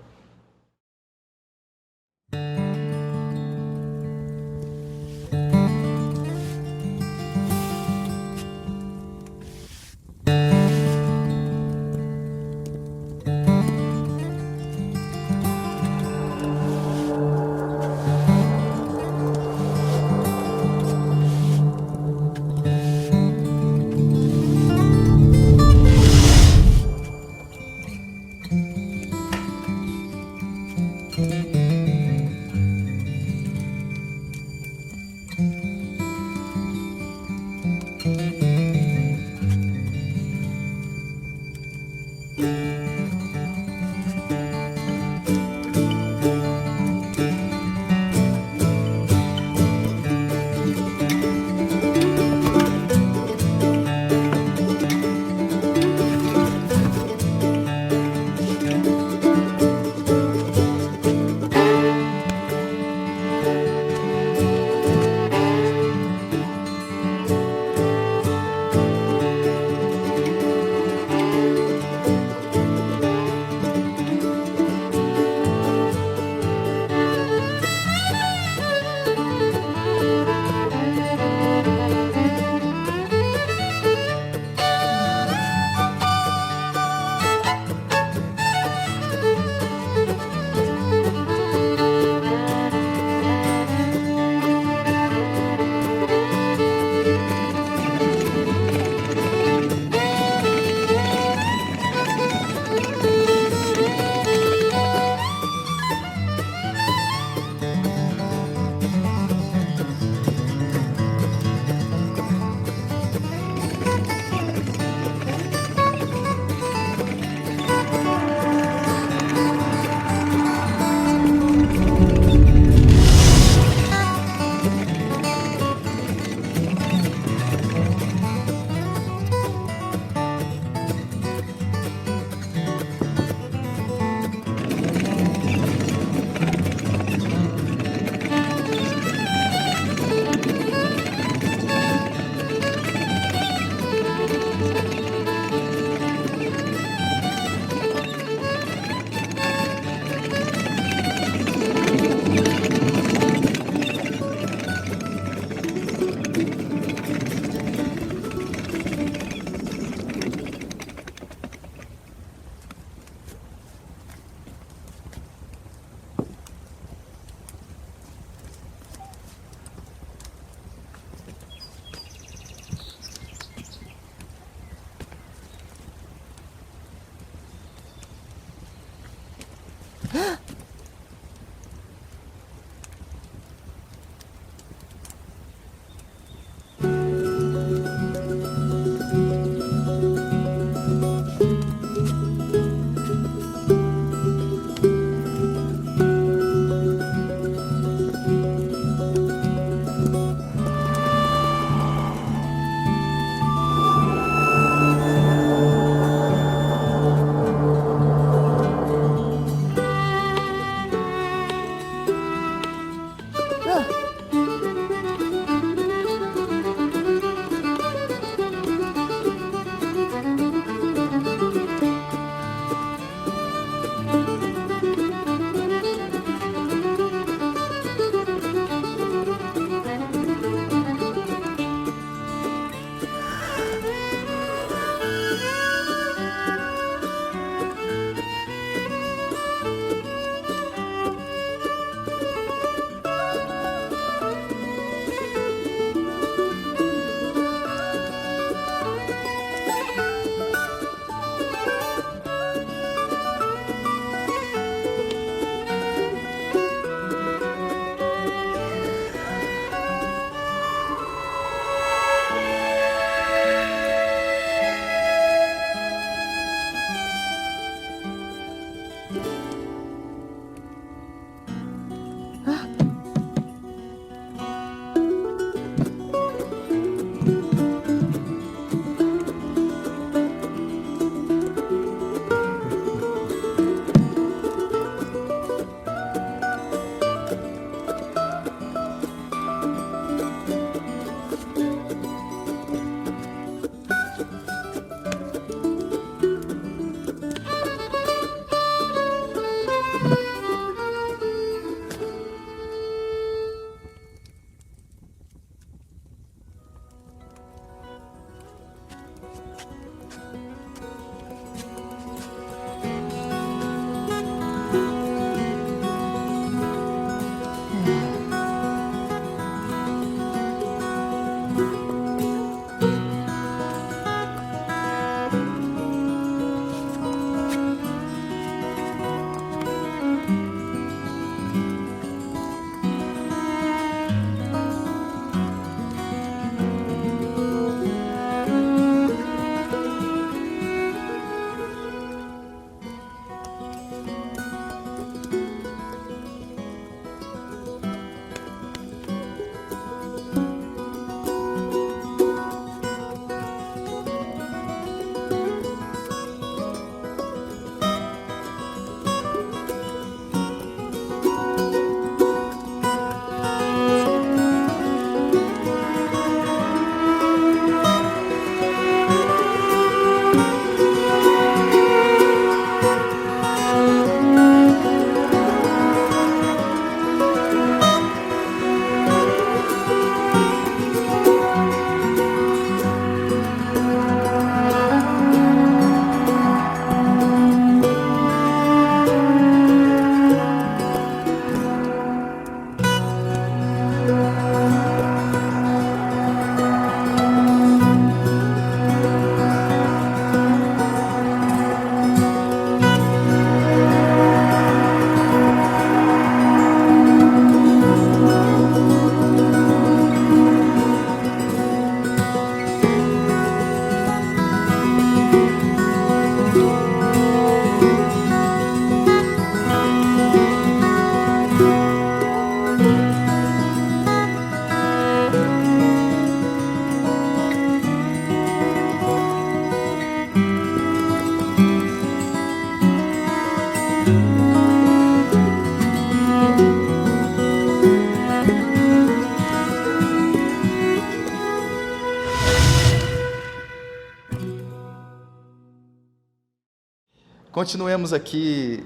Continuemos aqui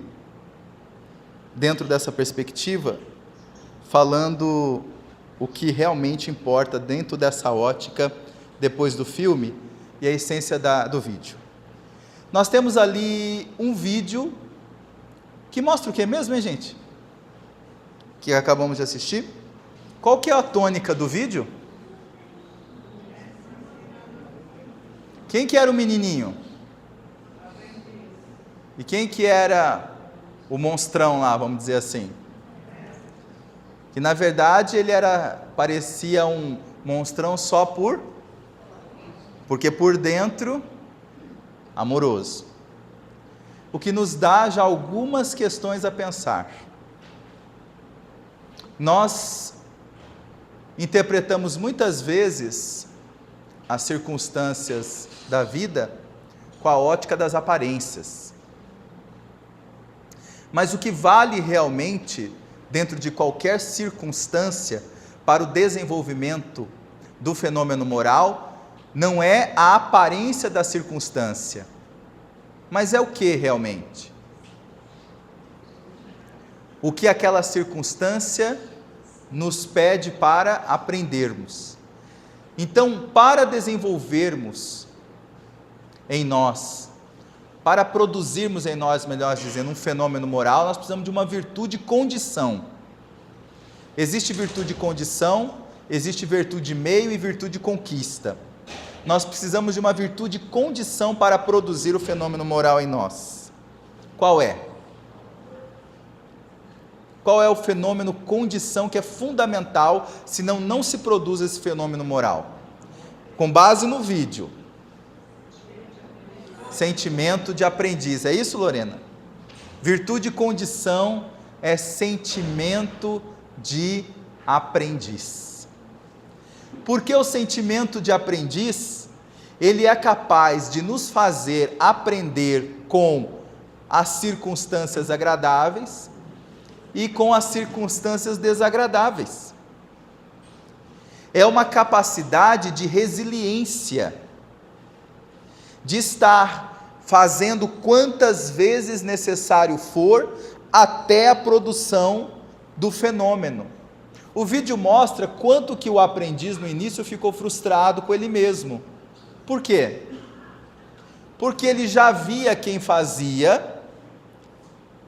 dentro dessa perspectiva, falando o que realmente importa dentro dessa ótica, depois do filme, e a essência do vídeo. Nós temos ali um vídeo que mostra o que mesmo, hein, gente? Que acabamos de assistir. Qual que é a tônica do vídeo? Quem que era o menininho? E quem que era o monstrão lá, vamos dizer assim? Que na verdade ele parecia um monstrão só porque por dentro, amoroso. O que nos dá já algumas questões a pensar. Nós interpretamos muitas vezes as circunstâncias da vida com a ótica das aparências. Mas o que vale realmente, dentro de qualquer circunstância, para o desenvolvimento do fenômeno moral, não é a aparência da circunstância, mas é o que realmente? O que aquela circunstância nos pede para aprendermos. Então, para desenvolvermos em nós, para produzirmos em nós, melhor dizendo, um fenômeno moral, nós precisamos de uma virtude condição. Existe virtude condição, existe virtude meio e virtude conquista. Nós precisamos de uma virtude condição para produzir o fenômeno moral em nós. Qual é? Qual é o fenômeno condição que é fundamental, senão não se produz esse fenômeno moral? Com base no vídeo. Sentimento de aprendiz. É isso, Lorena? Virtude condição é sentimento de aprendiz. Porque o sentimento de aprendiz, ele é capaz de nos fazer aprender com as circunstâncias agradáveis e com as circunstâncias desagradáveis. É uma capacidade de resiliência, de estar fazendo quantas vezes necessário for até a produção do fenômeno. O vídeo mostra quanto que o aprendiz no início ficou frustrado com ele mesmo. Por quê? Porque ele já via quem fazia,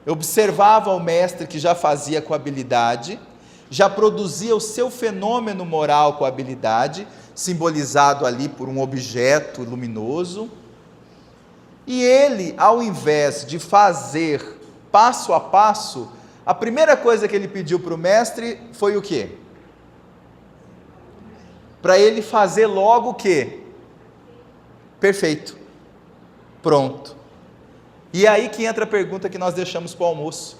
observava o mestre que já fazia com habilidade, já produzia o seu fenômeno moral com habilidade, simbolizado ali por um objeto luminoso. E ele, ao invés de fazer passo a passo, a primeira coisa que ele pediu para o mestre foi o quê? Para ele fazer logo o quê? Perfeito. Pronto. E é aí que entra a pergunta que nós deixamos para o almoço.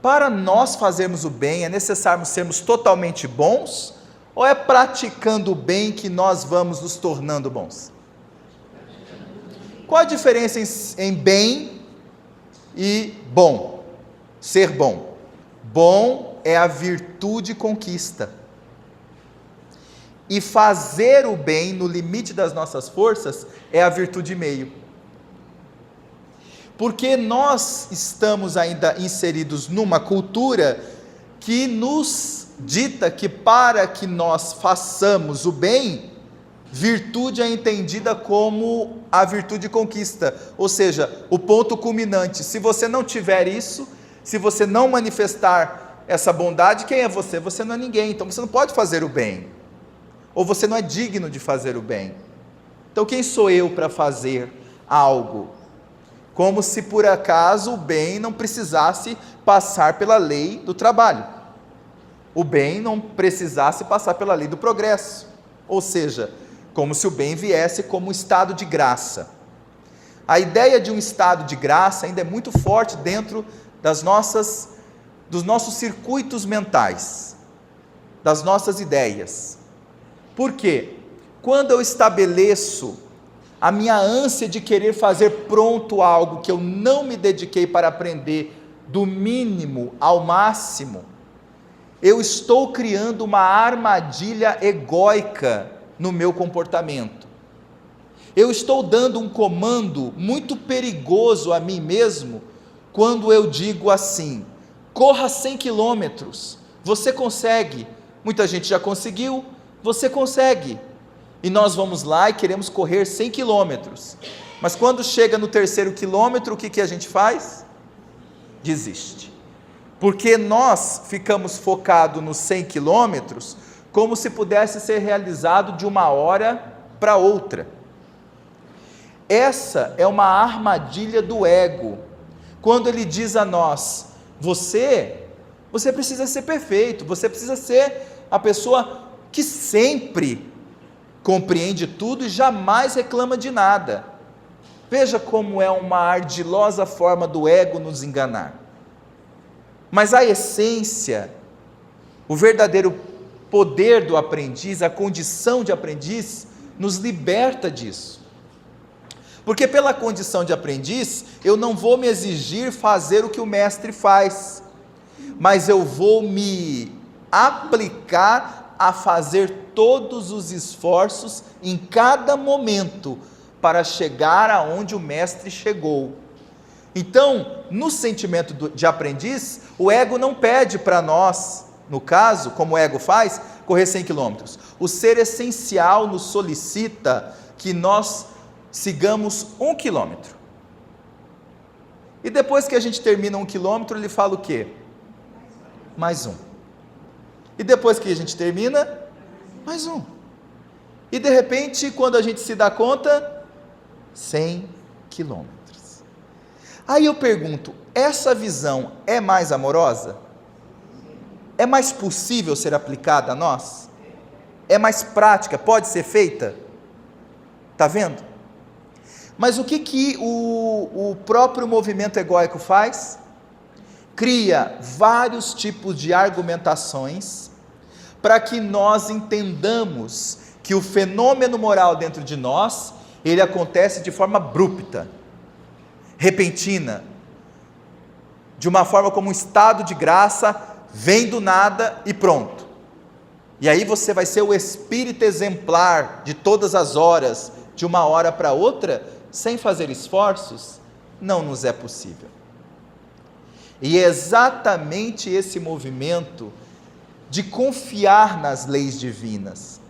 Para nós fazermos o bem, é necessário sermos totalmente bons? Ou é praticando o bem que nós vamos nos tornando bons? Qual a diferença em bem e bom? Ser bom. Bom é a virtude conquista. E fazer o bem no limite das nossas forças é a virtude meio. Porque nós estamos ainda inseridos numa cultura que nos dita que para que nós façamos o bem, virtude é entendida como a virtude conquista, ou seja, o ponto culminante. Se você não tiver isso, se você não manifestar essa bondade, quem é você? Você não é ninguém, então você não pode fazer o bem, ou você não é digno de fazer o bem. Então quem sou eu para fazer algo? Como se por acaso o bem não precisasse passar pela lei do trabalho, o bem não precisasse passar pela lei do progresso, ou seja, como se o bem viesse como um estado de graça. A ideia de um estado de graça ainda é muito forte dentro dos nossos circuitos mentais, das nossas ideias. Por quê? Quando eu estabeleço a minha ânsia de querer fazer pronto algo que eu não me dediquei para aprender do mínimo ao máximo, eu estou criando uma armadilha egóica no meu comportamento. Eu estou dando um comando muito perigoso a mim mesmo quando eu digo assim: corra 100 quilômetros, você consegue. Muita gente já conseguiu, você consegue. E nós vamos lá e queremos correr 100 quilômetros. Mas quando chega no terceiro quilômetro, o que a gente faz? Desiste. Porque nós ficamos focados nos 100 quilômetros como se pudesse ser realizado de uma hora para outra. Essa é uma armadilha do ego, quando ele diz a nós: você precisa ser perfeito, você precisa ser a pessoa que sempre compreende tudo e jamais reclama de nada. Veja como é uma ardilosa forma do ego nos enganar. Mas a essência, o verdadeiro poder do aprendiz, a condição de aprendiz, nos liberta disso. Porque pela condição de aprendiz, eu não vou me exigir fazer o que o mestre faz, mas eu vou me aplicar a fazer todos os esforços em cada momento para chegar aonde o mestre chegou. Então, no sentimento de aprendiz, o ego não pede para nós, no caso, como o ego faz, correr 100 quilômetros. O ser essencial nos solicita que nós sigamos 1 quilômetro. E depois que a gente termina 1 quilômetro, ele fala o quê? Mais um. E depois que a gente termina, mais um. E de repente, quando a gente se dá conta, 100 quilômetros. Aí eu pergunto, essa visão é mais amorosa? É mais possível ser aplicada a nós? É mais prática? Pode ser feita? Está vendo? Mas o que o próprio movimento egóico faz? Cria vários tipos de argumentações para que nós entendamos que o fenômeno moral dentro de nós, ele acontece de forma abrupta, repentina, de uma forma como um estado de graça, vem do nada e pronto. E aí você vai ser o espírito exemplar de todas as horas, de uma hora para outra, sem fazer esforços? Não nos é possível. E é exatamente esse movimento de confiar nas leis divinas,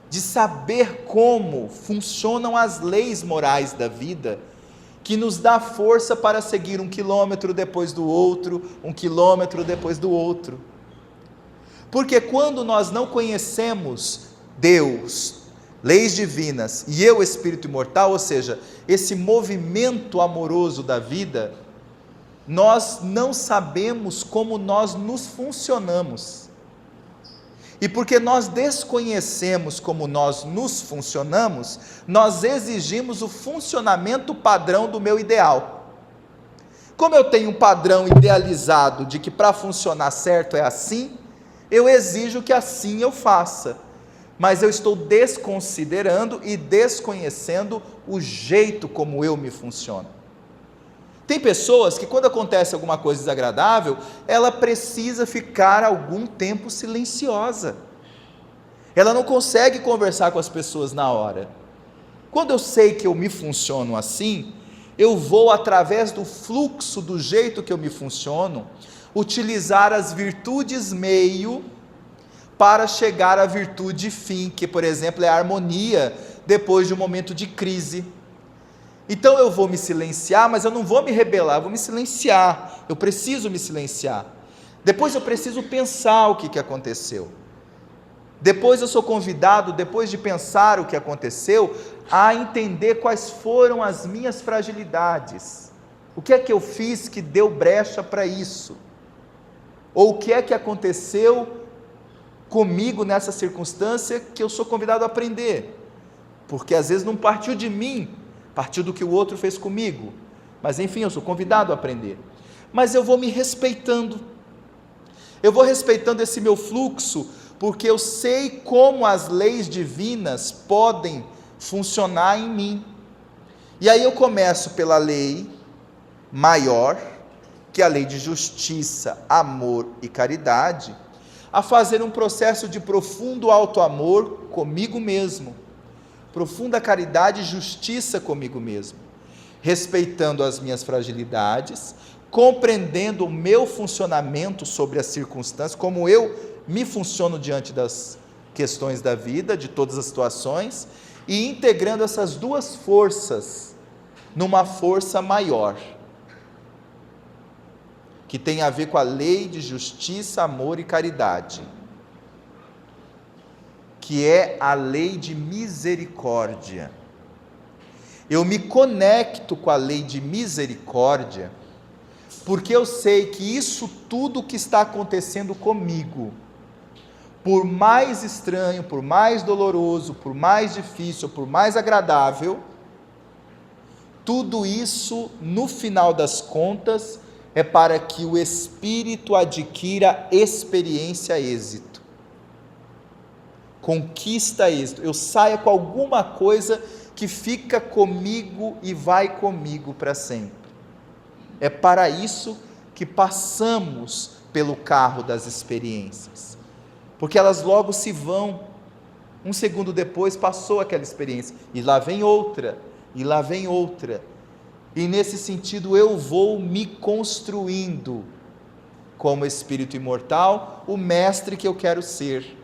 de saber como funcionam as leis morais da vida, que nos dá força para seguir 1 quilômetro depois do outro, 1 quilômetro depois do outro. Porque quando nós não conhecemos Deus, leis divinas e eu, espírito imortal, ou seja, esse movimento amoroso da vida, nós não sabemos como nós nos funcionamos. E porque nós desconhecemos como nós nos funcionamos, nós exigimos o funcionamento padrão do meu ideal. Como eu tenho um padrão idealizado de que para funcionar certo é assim, eu exijo que assim eu faça. Mas eu estou desconsiderando e desconhecendo o jeito como eu me funciono. Tem pessoas que quando acontece alguma coisa desagradável, ela precisa ficar algum tempo silenciosa. Ela não consegue conversar com as pessoas na hora. Quando eu sei que eu me funciono assim, eu vou, através do fluxo do jeito que eu me funciono, utilizar as virtudes meio para chegar à virtude fim, que por exemplo é a harmonia, depois de um momento de crise. Então eu vou me silenciar, mas eu não vou me rebelar, eu vou me silenciar, eu preciso me silenciar. Depois eu preciso pensar o que aconteceu. Depois eu sou convidado, depois de pensar o que aconteceu, a entender quais foram as minhas fragilidades. O que é que eu fiz que deu brecha para isso? Ou o que é que aconteceu comigo nessa circunstância que eu sou convidado a aprender? Porque às vezes não partiu de mim, partiu do que o outro fez comigo, mas enfim, eu sou convidado a aprender. Mas eu vou me respeitando, eu vou respeitando esse meu fluxo, porque eu sei como as leis divinas podem funcionar em mim. E aí eu começo pela lei maior, que é a lei de justiça, amor e caridade, a fazer um processo de profundo auto-amor comigo mesmo, profunda caridade e justiça comigo mesmo, respeitando as minhas fragilidades, compreendendo o meu funcionamento sobre as circunstâncias, como eu me funciono diante das questões da vida, de todas as situações, e integrando essas duas forças numa força maior, que tem a ver com a lei de justiça, amor e caridade, que é a lei de misericórdia. Eu me conecto com a lei de misericórdia, porque eu sei que isso tudo que está acontecendo comigo, por mais estranho, por mais doloroso, por mais difícil, por mais agradável, tudo isso, no final das contas, é para que o espírito adquira experiência, êxito, conquista êxito, eu saia com alguma coisa que fica comigo e vai comigo para sempre. É para isso que passamos pelo carro das experiências, porque elas logo se vão. Um segundo depois passou aquela experiência, e lá vem outra, e lá vem outra, e nesse sentido eu vou me construindo como espírito imortal, o mestre que eu quero ser,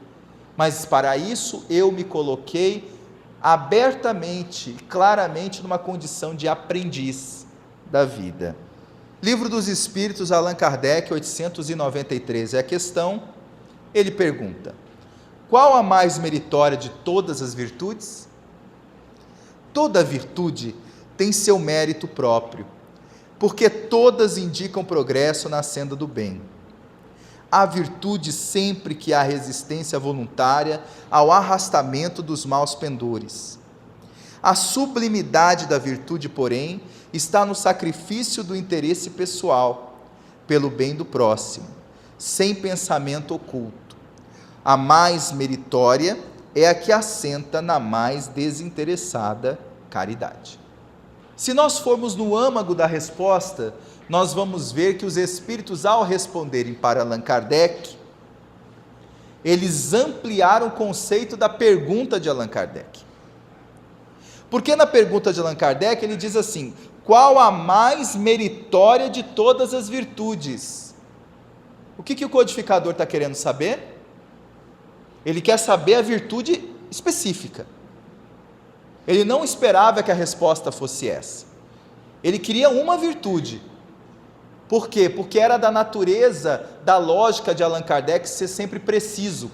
mas para isso eu me coloquei abertamente, claramente numa condição de aprendiz da vida. Livro dos Espíritos, Allan Kardec, 893, é a questão. Ele pergunta: qual a mais meritória de todas as virtudes? Toda virtude tem seu mérito próprio, porque todas indicam progresso na senda do bem. Há virtude sempre que há resistência voluntária ao arrastamento dos maus pendores. A sublimidade da virtude, porém, está no sacrifício do interesse pessoal, pelo bem do próximo, sem pensamento oculto. A mais meritória é a que assenta na mais desinteressada caridade. Se nós formos no âmago da resposta, nós vamos ver que os espíritos, ao responderem para Allan Kardec, eles ampliaram o conceito da pergunta de Allan Kardec. Porque na pergunta de Allan Kardec ele diz assim: qual a mais meritória de todas as virtudes? O que o codificador está querendo saber? Ele quer saber a virtude específica. Ele não esperava que a resposta fosse essa. Ele queria uma virtude. Por quê? Porque era da natureza, da lógica de Allan Kardec ser sempre preciso.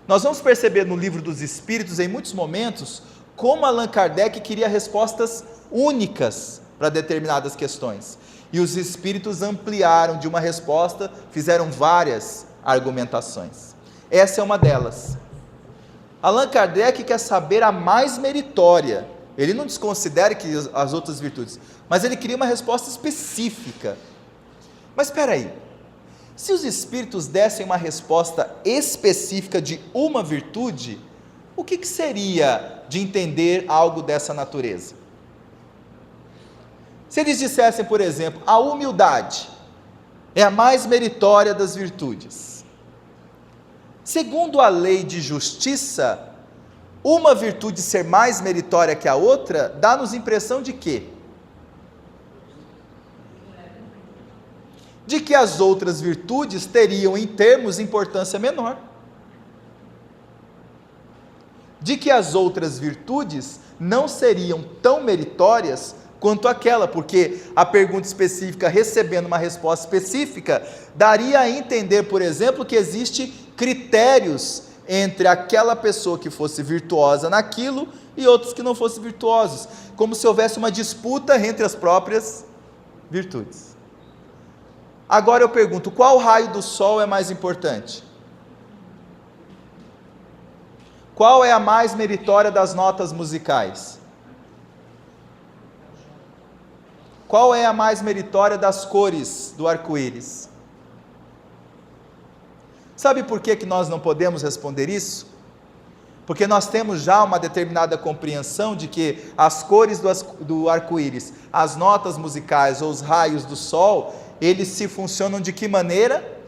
Nós vamos perceber no Livro dos Espíritos, em muitos momentos, como Allan Kardec queria respostas únicas para determinadas questões. E os espíritos ampliaram de uma resposta, fizeram várias argumentações. Essa é uma delas. Allan Kardec quer saber a mais meritória. Ele não desconsidera que as outras virtudes, mas ele queria uma resposta específica. Mas espera aí, se os espíritos dessem uma resposta específica de uma virtude, o que seria de entender algo dessa natureza? Se eles dissessem, por exemplo, a humildade é a mais meritória das virtudes. Segundo a lei de justiça, uma virtude ser mais meritória que a outra, dá-nos impressão de quê? De que as outras virtudes teriam, em termos, importância menor. De que as outras virtudes não seriam tão meritórias quanto aquela, porque a pergunta específica, recebendo uma resposta específica, daria a entender, por exemplo, que existe critérios entre aquela pessoa que fosse virtuosa naquilo e outros que não fossem virtuosos, como se houvesse uma disputa entre as próprias virtudes. Agora eu pergunto, qual raio do sol é mais importante? Qual é a mais meritória das notas musicais? Qual é a mais meritória das cores do arco-íris? Sabe por que nós não podemos responder isso? Porque nós temos já uma determinada compreensão de que as cores do arco-íris, as notas musicais ou os raios do sol, eles se funcionam de que maneira?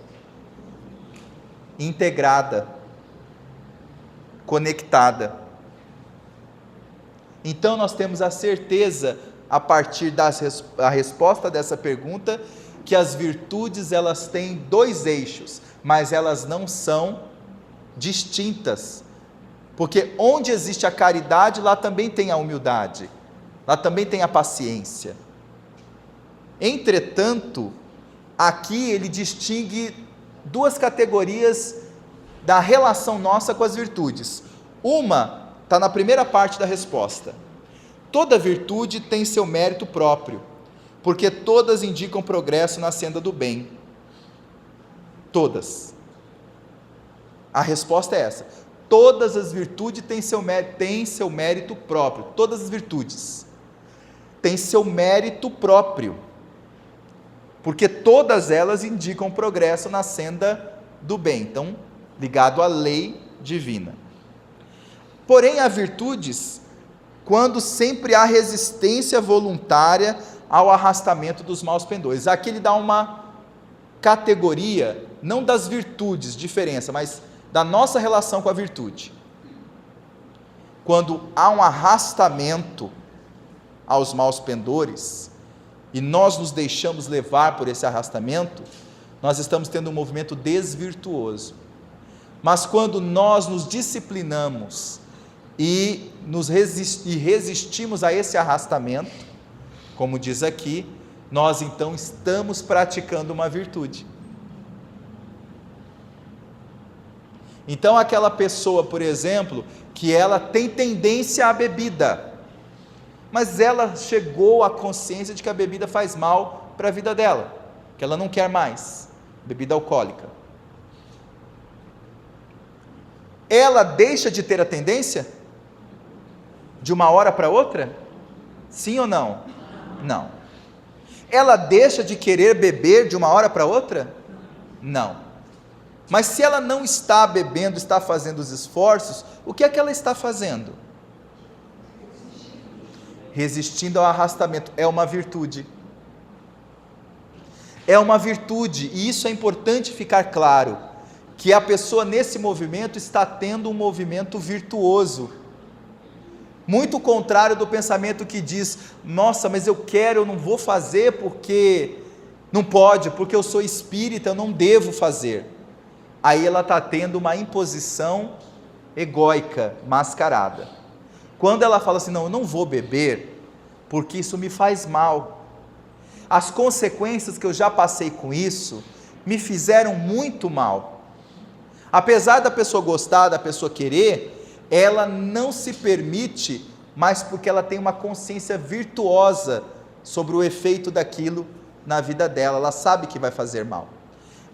Integrada, conectada. Então nós temos a certeza, a partir da resposta dessa pergunta, que as virtudes elas têm dois eixos, mas elas não são distintas, porque onde existe a caridade, lá também tem a humildade, lá também tem a paciência. Entretanto, aqui ele distingue duas categorias da relação nossa com as virtudes. Uma está na primeira parte da resposta. Toda virtude tem seu mérito próprio, porque todas indicam progresso na senda do bem. Todas. A resposta é essa. Todas as virtudes têm seu mérito próprio. Todas as virtudes têm seu mérito próprio, porque todas elas indicam progresso na senda do bem. Então, ligado à lei divina. Porém, há virtudes quando sempre há resistência voluntária ao arrastamento dos maus pendores. Aqui ele dá uma categoria, não das virtudes, diferença, mas da nossa relação com a virtude. Quando há um arrastamento aos maus pendores, e nós nos deixamos levar por esse arrastamento, nós estamos tendo um movimento desvirtuoso. Mas quando nós nos disciplinamos e resistimos a esse arrastamento, como diz aqui, nós então estamos praticando uma virtude. Então aquela pessoa, por exemplo, que ela tem tendência à bebida, mas ela chegou à consciência de que a bebida faz mal para a vida dela, que ela não quer mais, bebida alcoólica. Ela deixa de ter a tendência? De uma hora para outra? Sim ou não? Não. Ela deixa de querer beber de uma hora para outra? Não. Mas se ela não está bebendo, está fazendo os esforços, o que é que ela está fazendo? Resistindo ao arrastamento. É uma virtude. É uma virtude, e isso é importante ficar claro, que a pessoa nesse movimento está tendo um movimento virtuoso. Muito contrário do pensamento que diz, nossa, mas eu quero, eu não vou fazer porque não pode, porque eu sou espírita, eu não devo fazer. Aí ela está tendo uma imposição egóica, mascarada. Quando ela fala assim, não, eu não vou beber, porque isso me faz mal. As consequências que eu já passei com isso, me fizeram muito mal. Apesar da pessoa gostar, da pessoa querer, ela não se permite, mas porque ela tem uma consciência virtuosa sobre o efeito daquilo na vida dela, ela sabe que vai fazer mal.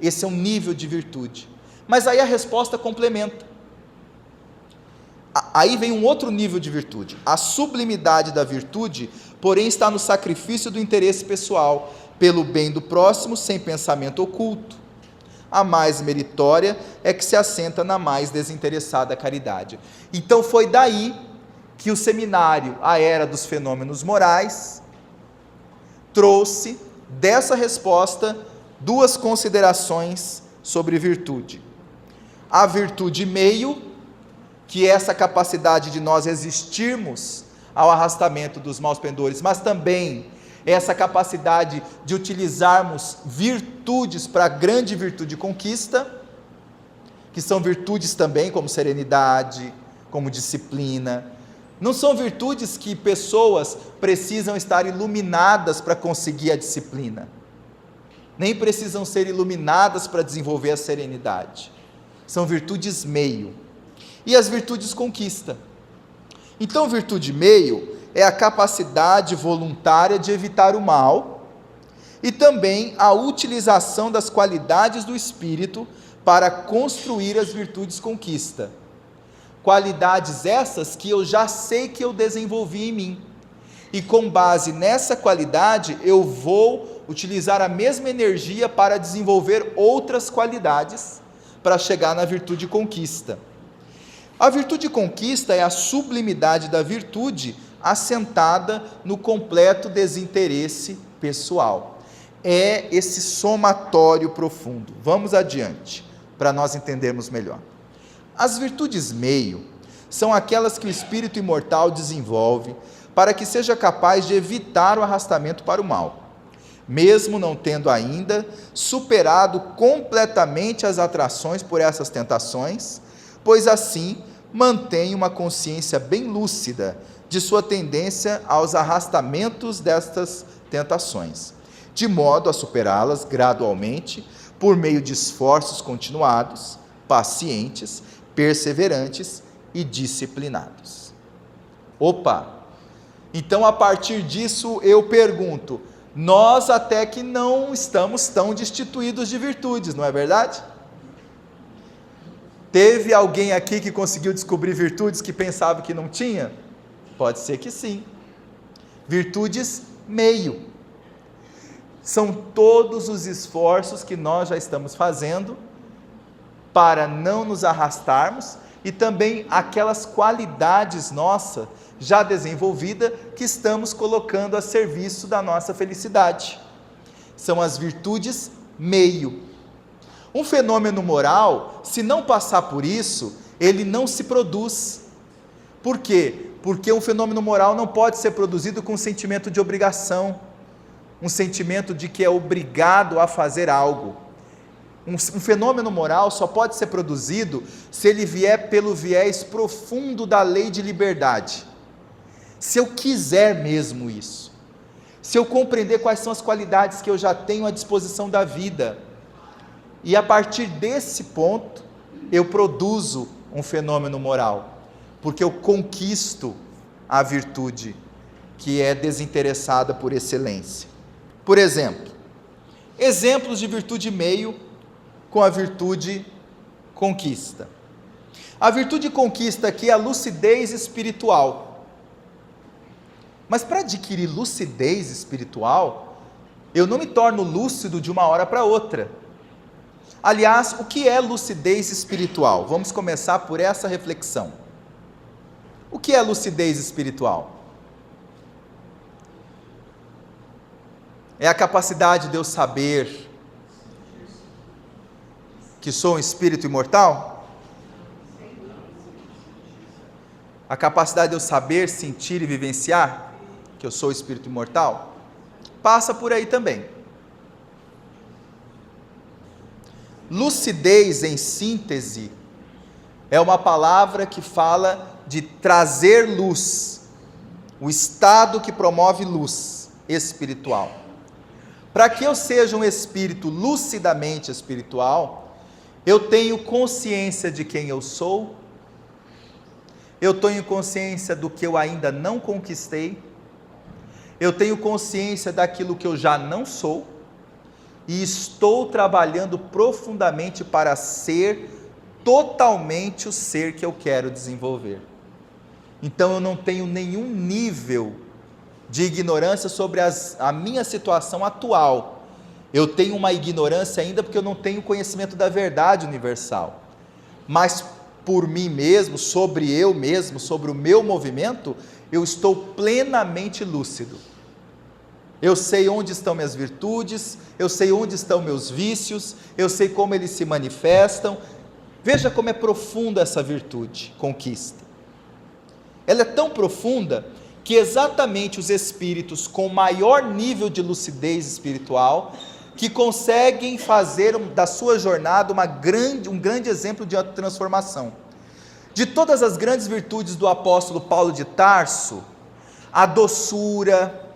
Esse é um nível de virtude. Mas aí a resposta complementa. Aí vem um outro nível de virtude. A sublimidade da virtude, porém, está no sacrifício do interesse pessoal, pelo bem do próximo, sem pensamento oculto. A mais meritória é que se assenta na mais desinteressada caridade. Então foi daí que o seminário, a Era dos Fenômenos Morais, trouxe dessa resposta duas considerações sobre virtude. A virtude meio, que é essa capacidade de nós resistirmos ao arrastamento dos maus pendores, mas também essa capacidade de utilizarmos virtudes para a grande virtude de conquista, que são virtudes também como serenidade, como disciplina. Não são virtudes que pessoas precisam estar iluminadas para conseguir a disciplina, nem precisam ser iluminadas para desenvolver a serenidade. São virtudes meio. E as virtudes conquista. Então, virtude meio é a capacidade voluntária de evitar o mal e também a utilização das qualidades do espírito para construir as virtudes conquista. Qualidades essas que eu já sei que eu desenvolvi em mim. E com base nessa qualidade, eu vou utilizar a mesma energia para desenvolver outras qualidades para chegar na virtude conquista. A virtude conquista é a sublimidade da virtude assentada no completo desinteresse pessoal. É esse somatório profundo. Vamos adiante, para nós entendermos melhor. As virtudes meio são aquelas que o espírito imortal desenvolve para que seja capaz de evitar o arrastamento para o mal, mesmo não tendo ainda superado completamente as atrações por essas tentações, pois assim mantém uma consciência bem lúcida de sua tendência aos arrastamentos destas tentações, de modo a superá-las gradualmente por meio de esforços continuados, pacientes, perseverantes e disciplinados. Opa! Então, a partir disso, eu pergunto, nós até que não estamos tão destituídos de virtudes, não é verdade? Teve alguém aqui que conseguiu descobrir virtudes que pensava que não tinha? Pode ser que sim. Virtudes meio. São todos os esforços que nós já estamos fazendo para não nos arrastarmos e também aquelas qualidades nossas já desenvolvidas que estamos colocando a serviço da nossa felicidade. São as virtudes meio. Um fenômeno moral, se não passar por isso, ele não se produz. Por quê? Porque um fenômeno moral não pode ser produzido com um sentimento de obrigação, um sentimento de que é obrigado a fazer algo. Um fenômeno moral só pode ser produzido se ele vier pelo viés profundo da lei de liberdade. Se eu quiser mesmo isso, se eu compreender quais são as qualidades que eu já tenho à disposição da vida, e a partir desse ponto, eu produzo um fenômeno moral, porque eu conquisto a virtude que é desinteressada por excelência. Por exemplo, exemplos de virtude meio com a virtude conquista. A virtude conquista aqui é a lucidez espiritual. Mas para adquirir lucidez espiritual, eu não me torno lúcido de uma hora para outra. Aliás, o que é lucidez espiritual? Vamos começar por essa reflexão. O que é lucidez espiritual? É a capacidade de eu saber que sou um espírito imortal? A capacidade de eu saber, sentir e vivenciar que eu sou espírito imortal? Passa por aí também. Lucidez, em síntese, é uma palavra que fala de trazer luz, o estado que promove luz espiritual. Para que eu seja um espírito lucidamente espiritual, eu tenho consciência de quem eu sou, eu tenho consciência do que eu ainda não conquistei, eu tenho consciência daquilo que eu já não sou, e estou trabalhando profundamente para ser totalmente o ser que eu quero desenvolver. Então eu não tenho nenhum nível de ignorância sobre a minha situação atual. Eu tenho uma ignorância ainda porque eu não tenho conhecimento da verdade universal. Mas por mim mesmo, sobre eu mesmo, sobre o meu movimento, eu estou plenamente lúcido. Eu sei onde estão minhas virtudes, eu sei onde estão meus vícios, eu sei como eles se manifestam. Veja como é profunda essa virtude, conquista. Ela é tão profunda que exatamente os espíritos com maior nível de lucidez espiritual, que conseguem fazer da sua jornada um grande exemplo de transformação. De todas as grandes virtudes do apóstolo Paulo de Tarso, a doçura,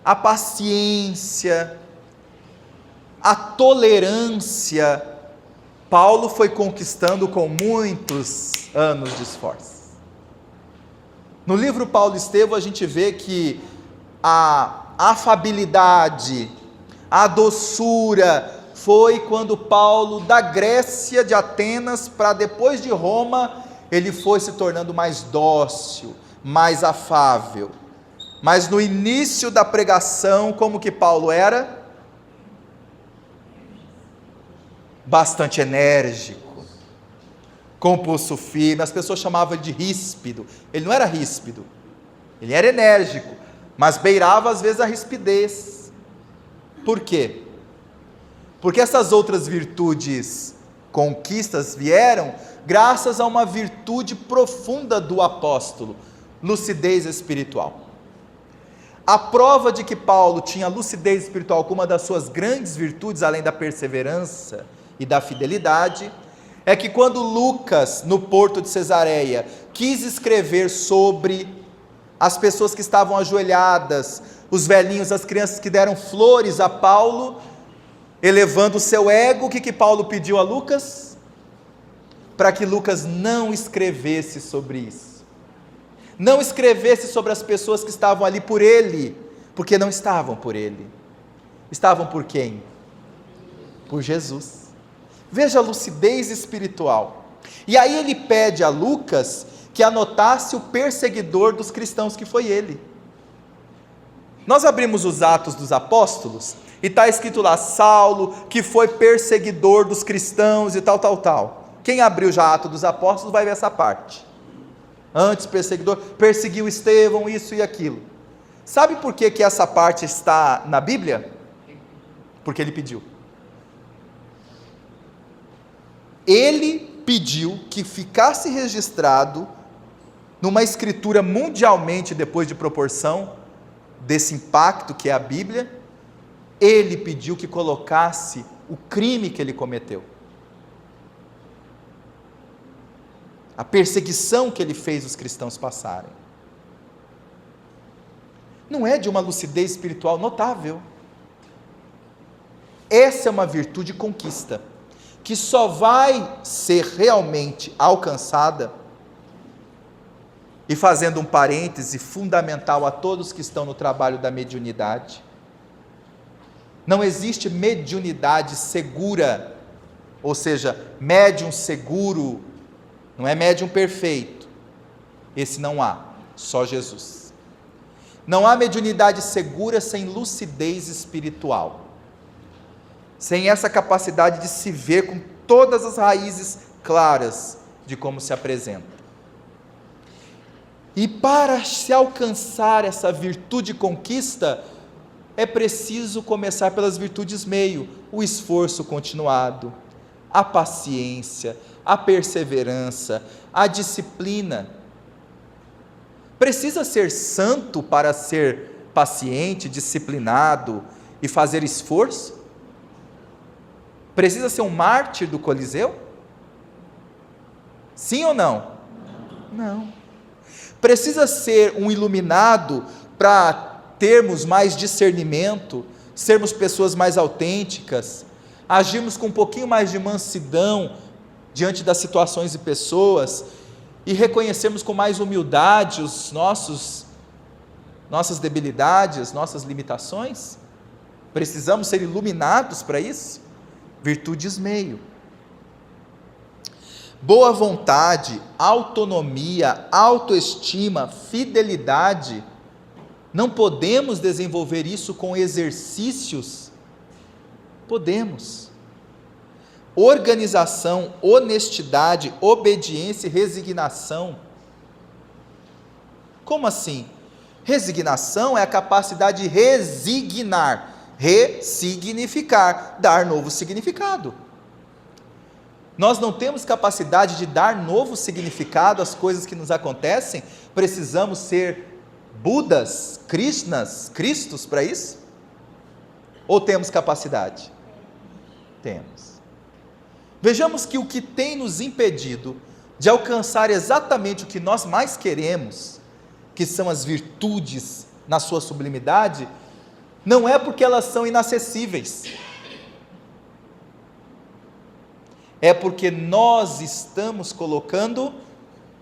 a paciência, a tolerância, Paulo foi conquistando com muitos anos de esforço. No livro Paulo e Estevão a gente vê que a afabilidade, a doçura, foi quando Paulo, da Grécia, de Atenas, para depois de Roma, ele foi se tornando mais dócil, mais afável. Mas no início da pregação, como que Paulo era? Bastante enérgico, com pulso firme. As pessoas chamavam ele de ríspido. Ele não era ríspido, ele era enérgico, mas beirava às vezes a rispidez. Por quê? Porque essas outras virtudes conquistas vieram graças a uma virtude profunda do apóstolo, lucidez espiritual. A prova de que Paulo tinha lucidez espiritual como uma das suas grandes virtudes, além da perseverança e da fidelidade, é que quando Lucas, no porto de Cesareia, quis escrever sobre as pessoas que estavam ajoelhadas, os velhinhos, as crianças que deram flores a Paulo, elevando o seu ego, o que Paulo pediu a Lucas? Para que Lucas não escrevesse sobre isso. Não escrevesse sobre as pessoas que estavam ali por ele, porque não estavam por ele. Estavam por quem? Por Jesus. Veja a lucidez espiritual. E aí ele pede a Lucas que anotasse o perseguidor dos cristãos, que foi ele. Nós abrimos os Atos dos Apóstolos e está escrito lá, Saulo, que foi perseguidor dos cristãos e tal. Quem abriu já Atos dos Apóstolos vai ver essa parte. Antes perseguidor, perseguiu Estevão, isso e aquilo. Sabe por que essa parte está na Bíblia? Porque ele pediu. Ele pediu que ficasse registrado numa escritura mundialmente, depois de proporção desse impacto que é a Bíblia, ele pediu que colocasse o crime que ele cometeu. A perseguição que ele fez os cristãos passarem. Não é de uma lucidez espiritual notável. Essa é uma virtude conquista, que só vai ser realmente alcançada, e fazendo um parêntese fundamental a todos que estão no trabalho da mediunidade, não existe mediunidade segura, ou seja, médium seguro, não é médium perfeito, esse não há, só Jesus. Não há mediunidade segura sem lucidez espiritual, sem essa capacidade de se ver com todas as raízes claras de como se apresenta. E para se alcançar essa virtude conquista, é preciso começar pelas virtudes meio, o esforço continuado, a paciência, a perseverança, a disciplina. Precisa ser santo para ser paciente, disciplinado e fazer esforço? Precisa ser um mártir do Coliseu? Sim ou não? Não. Precisa ser um iluminado para termos mais discernimento, sermos pessoas mais autênticas, agirmos com um pouquinho mais de mansidão diante das situações e pessoas, e reconhecermos com mais humildade os nossas debilidades, nossas limitações? Precisamos ser iluminados para isso? Virtudes meio. Boa vontade, autonomia, autoestima, fidelidade, não podemos desenvolver isso com exercícios? Podemos. Organização, honestidade, obediência e resignação. Como assim? Resignação é a capacidade de resignar, ressignificar, dar novo significado. Nós não temos capacidade de dar novo significado às coisas que nos acontecem, precisamos ser Budas, Krishnas, Cristos para isso? Ou temos capacidade? Temos. Vejamos que o que tem nos impedido de alcançar exatamente o que nós mais queremos, que são as virtudes na sua sublimidade, não é porque elas são inacessíveis, é porque nós estamos colocando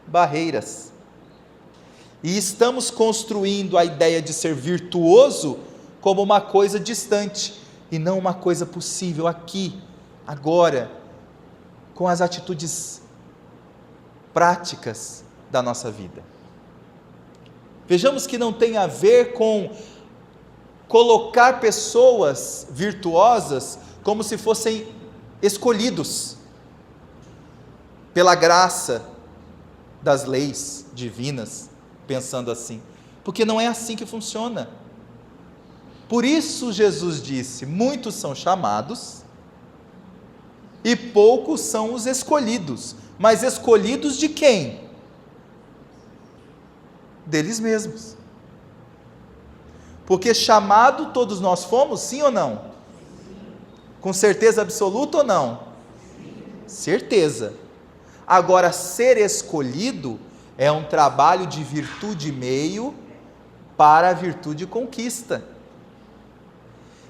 barreiras, e estamos construindo a ideia de ser virtuoso como uma coisa distante, e não uma coisa possível aqui, agora, com as atitudes práticas da nossa vida. Vejamos que não tem a ver com colocar pessoas virtuosas como se fossem escolhidos pela graça das leis divinas, pensando assim, porque não é assim que funciona. Por isso Jesus disse, muitos são chamados e poucos são os escolhidos. Mas escolhidos de quem? Deles mesmos. Porque chamado todos nós fomos, sim ou não? Com certeza absoluta ou não? Certeza. Agora, ser escolhido é um trabalho de virtude meio para a virtude conquista.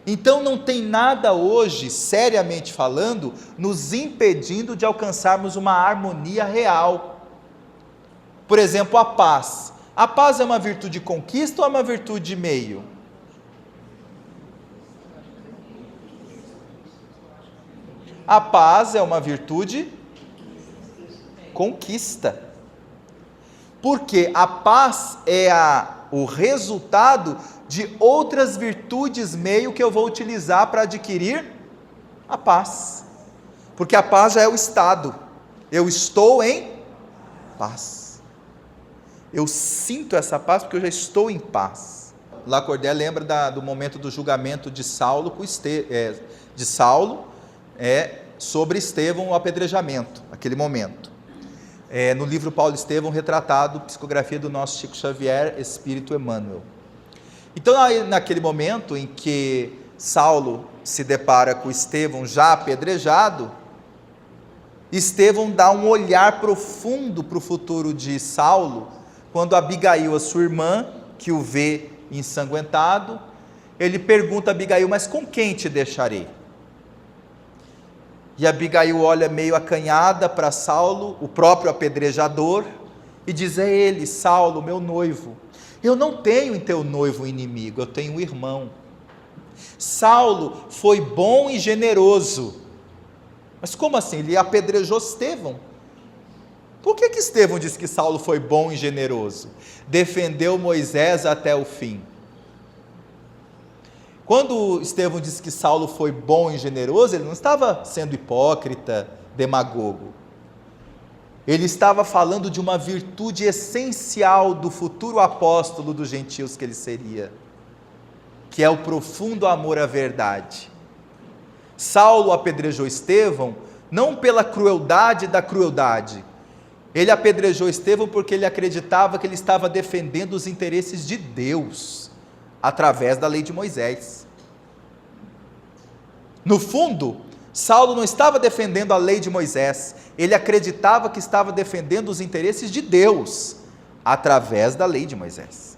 Então não tem nada hoje, seriamente falando, nos impedindo de alcançarmos uma harmonia real. Por exemplo, a paz. A paz é uma virtude de conquista ou é uma virtude de meio? A paz é uma virtude conquista. Porque a paz é o resultado de outras virtudes meio que eu vou utilizar para adquirir a paz. Porque a paz já é o estado. Eu estou em paz. Eu sinto essa paz porque eu já estou em paz. Lacordaire lembra do momento do julgamento de Saulo sobre Estevão, o apedrejamento, aquele momento. No livro Paulo Estevão, retratado, psicografia do nosso Chico Xavier, Espírito Emmanuel. Então, naquele momento em que Saulo se depara com Estevão já apedrejado, Estevão dá um olhar profundo para o futuro de Saulo, quando Abigail, a sua irmã, que o vê ensanguentado, ele pergunta a Abigail, mas com quem te deixarei? E Abigail olha meio acanhada para Saulo, o próprio apedrejador, e diz, é ele, Saulo, meu noivo. Eu não tenho em teu noivo inimigo, eu tenho um irmão. Saulo foi bom e generoso. Mas como assim? Ele apedrejou Estevão. Por que Estevão disse que Saulo foi bom e generoso? Defendeu Moisés até o fim. Quando Estevão disse que Saulo foi bom e generoso, ele não estava sendo hipócrita, demagogo. Ele estava falando de uma virtude essencial do futuro apóstolo dos gentios que ele seria, que é o profundo amor à verdade. Saulo apedrejou Estevão não pela crueldade da crueldade. Ele apedrejou Estevão porque ele acreditava que ele estava defendendo os interesses de Deus, através da lei de Moisés. No fundo, Saulo não estava defendendo a lei de Moisés, ele acreditava que estava defendendo os interesses de Deus, através da lei de Moisés.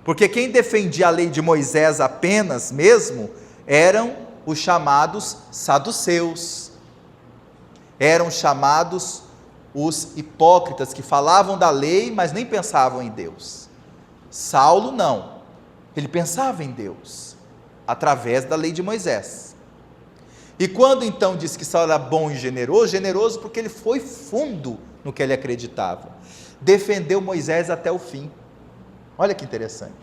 Porque quem defendia a lei de Moisés apenas mesmo, eram os chamados saduceus, eram chamados os hipócritas, que falavam da lei, mas nem pensavam em Deus. Saulo não, ele pensava em Deus, através da lei de Moisés. E quando então diz que Saulo era bom e generoso porque ele foi fundo no que ele acreditava, defendeu Moisés até o fim. Olha que interessante.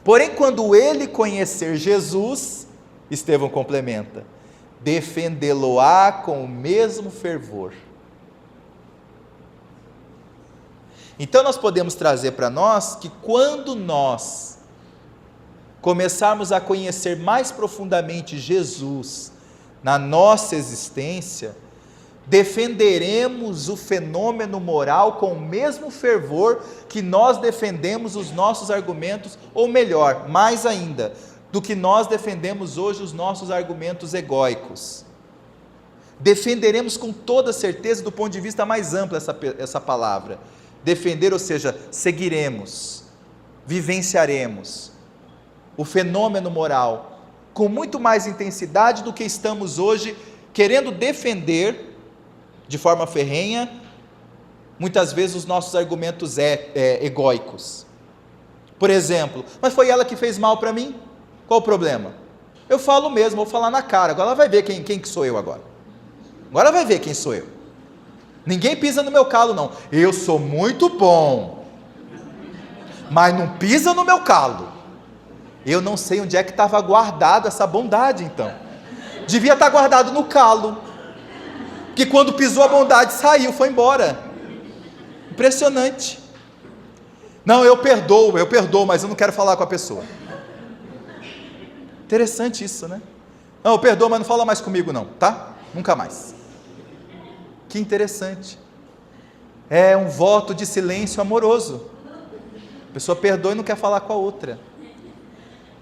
Porém, quando ele conhecer Jesus, Estevão complementa, defendê-lo-á com o mesmo fervor. Então nós podemos trazer para nós que quando nós começarmos a conhecer mais profundamente Jesus na nossa existência, defenderemos o fenômeno moral com o mesmo fervor que nós defendemos os nossos argumentos, ou melhor, mais ainda, do que nós defendemos hoje os nossos argumentos egóicos. Defenderemos com toda certeza, do ponto de vista mais amplo, essa palavra. Defender, ou seja, seguiremos, vivenciaremos o fenômeno moral com muito mais intensidade do que estamos hoje querendo defender de forma ferrenha, muitas vezes os nossos argumentos egóicos. Por exemplo, mas foi ela que fez mal para mim? Qual o problema? Eu falo mesmo, vou falar na cara, agora ela vai ver quem que sou eu agora. Agora vai ver quem sou eu. Ninguém pisa no meu calo não, eu sou muito bom, mas não pisa no meu calo. Eu não sei onde é que estava guardada essa bondade então, devia estar guardado no calo, que quando pisou a bondade saiu, foi embora. Impressionante. Não, eu perdoo, mas eu não quero falar com a pessoa. Interessante isso, né? Não, eu perdoo, mas não fala mais comigo não, tá? Nunca mais. Que interessante. É um voto de silêncio amoroso. A pessoa perdoa e não quer falar com a outra.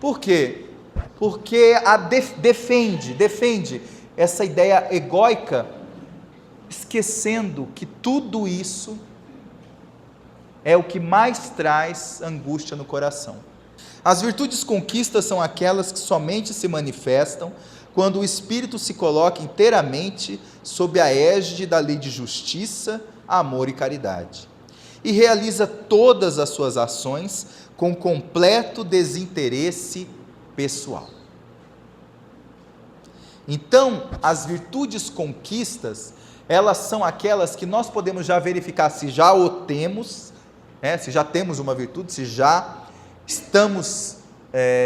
Por quê? Porque defende essa ideia egóica, esquecendo que tudo isso é o que mais traz angústia no coração. As virtudes conquistas são aquelas que somente se manifestam quando o espírito se coloca inteiramente sob a égide da lei de justiça, amor e caridade, e realiza todas as suas ações com completo desinteresse pessoal. Então, as virtudes conquistas, elas são aquelas que nós podemos já verificar se já o temos, se já temos uma virtude, se já estamos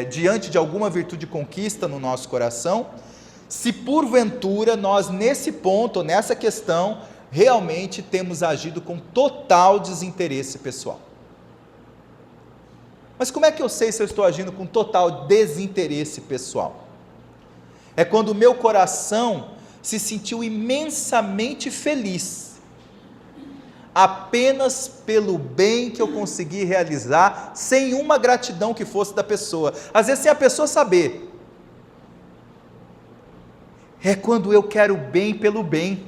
diante de alguma virtude conquista no nosso coração, se porventura nós nesse ponto, nessa questão, realmente temos agido com total desinteresse pessoal. Mas como é que eu sei se eu estou agindo com total desinteresse pessoal? É quando o meu coração se sentiu imensamente feliz, apenas pelo bem que eu consegui realizar, sem uma gratidão que fosse da pessoa. Às vezes sem a pessoa saber. É quando eu quero bem pelo bem.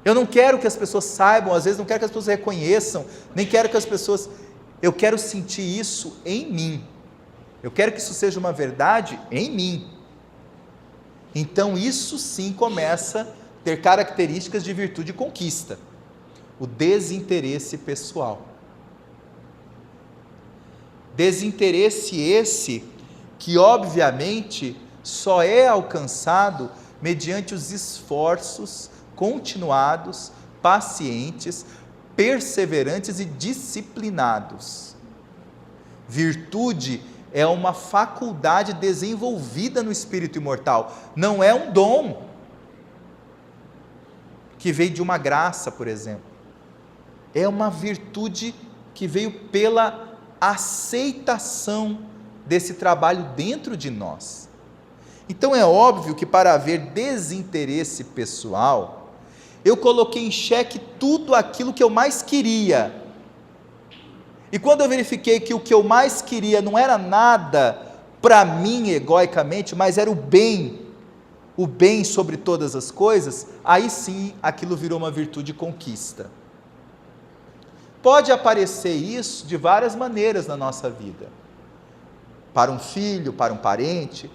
Eu não quero que as pessoas saibam, às vezes não quero que as pessoas reconheçam, nem quero que as pessoas... Eu quero sentir isso em mim. Eu quero que isso seja uma verdade em mim. Então isso sim começa a ter características de virtude conquista. O desinteresse pessoal. Desinteresse esse que obviamente só é alcançado mediante os esforços continuados, pacientes, perseverantes e disciplinados. Virtude é uma faculdade desenvolvida no espírito imortal, não é um dom que veio de uma graça, por exemplo. É uma virtude que veio pela aceitação desse trabalho dentro de nós. Então é óbvio que para haver desinteresse pessoal, eu coloquei em xeque tudo aquilo que eu mais queria. E quando eu verifiquei que o que eu mais queria não era nada para mim egoicamente, mas era o bem sobre todas as coisas, aí sim aquilo virou uma virtude conquista. Pode aparecer isso de várias maneiras na nossa vida. Para um filho, para um parente,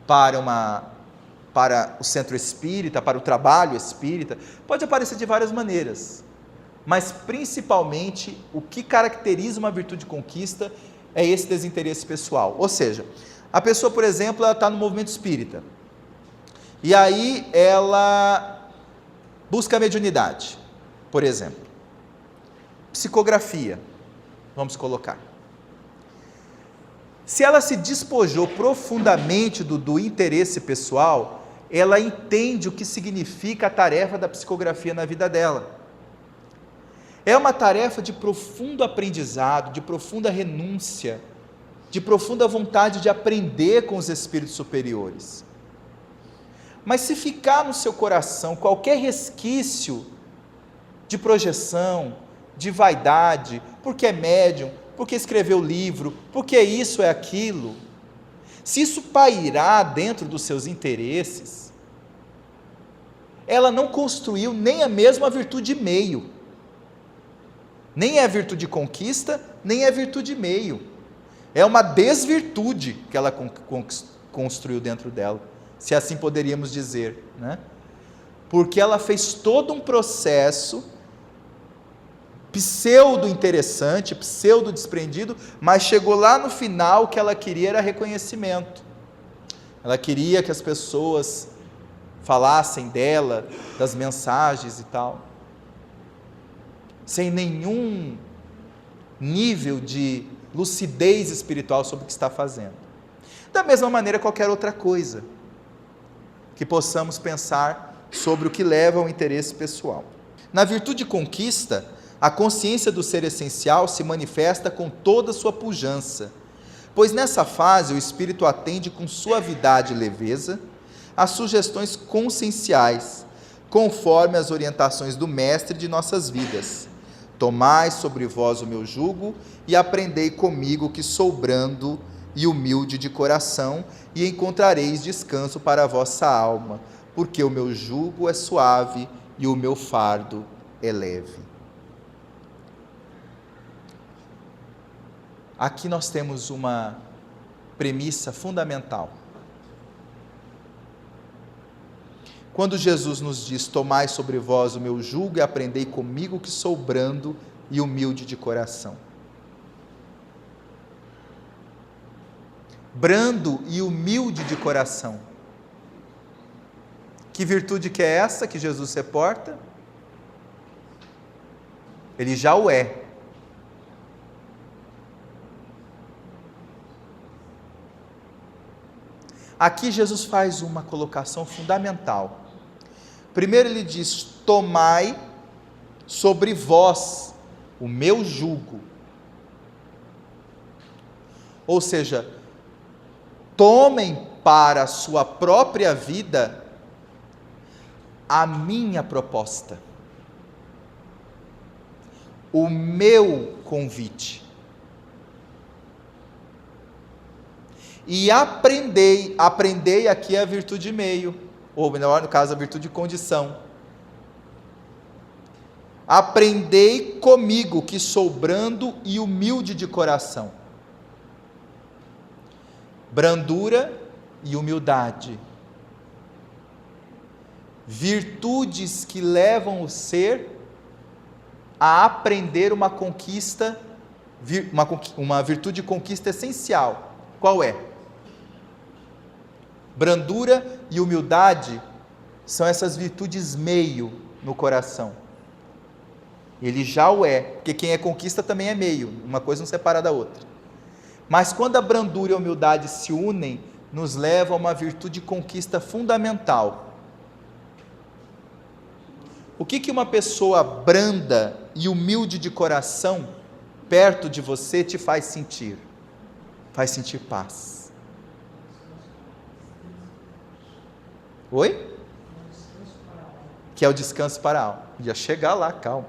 para o centro espírita, para o trabalho espírita, pode aparecer de várias maneiras, mas principalmente o que caracteriza uma virtude de conquista é esse desinteresse pessoal. Ou seja, a pessoa, por exemplo, ela está no movimento espírita, e aí ela busca a mediunidade, por exemplo, psicografia, vamos colocar. Se ela se despojou profundamente do interesse pessoal, ela entende o que significa a tarefa da psicografia na vida dela. É uma tarefa de profundo aprendizado, de profunda renúncia, de profunda vontade de aprender com os espíritos superiores. Mas se ficar no seu coração qualquer resquício de projeção, de vaidade, porque é médium, porque escreveu livro, porque isso é aquilo, se isso pairar dentro dos seus interesses, ela não construiu nem a mesma virtude meio, nem é virtude de conquista, nem é virtude meio, é uma desvirtude que ela construiu dentro dela, se assim poderíamos dizer, né? Porque ela fez todo um processo pseudo interessante, pseudo desprendido, mas chegou lá no final, o que ela queria era reconhecimento. Ela queria que as pessoas falassem dela, das mensagens e tal, sem nenhum nível de lucidez espiritual sobre o que está fazendo. Da mesma maneira, qualquer outra coisa que possamos pensar sobre o que leva ao interesse pessoal. Na virtude de conquista, a consciência do ser essencial se manifesta com toda a sua pujança, pois nessa fase o espírito atende com suavidade e leveza às sugestões conscienciais, conforme as orientações do Mestre de nossas vidas. Tomai sobre vós o meu jugo e aprendei comigo, que sou brando e humilde de coração, e encontrareis descanso para a vossa alma, porque o meu jugo é suave e o meu fardo é leve. Aqui nós temos uma premissa fundamental. Quando Jesus nos diz: tomai sobre vós o meu jugo e aprendei comigo, que sou brando e humilde de coração. Brando e humilde de coração. Que virtude que é essa que Jesus reporta? Ele já o é. Aqui Jesus faz uma colocação fundamental. Primeiro ele diz: tomai sobre vós o meu jugo. Ou seja, tomem para a sua própria vida a minha proposta, o meu convite. E aprendei aqui a virtude meio, ou melhor, no caso, a virtude de condição. Aprendei comigo, que sou brando e humilde de coração. Brandura e humildade. Virtudes que levam o ser a aprender uma conquista, uma virtude de conquista essencial. Qual é? Brandura e humildade são essas virtudes meio no coração. Ele já o é, porque quem é conquista também é meio, uma coisa não separa da outra. Mas quando a brandura e a humildade se unem, nos leva a uma virtude de conquista fundamental. O que uma pessoa branda e humilde de coração perto de você te faz sentir? Faz sentir paz. Oi? Que é o descanso para a alma. Ia chegar lá, calma.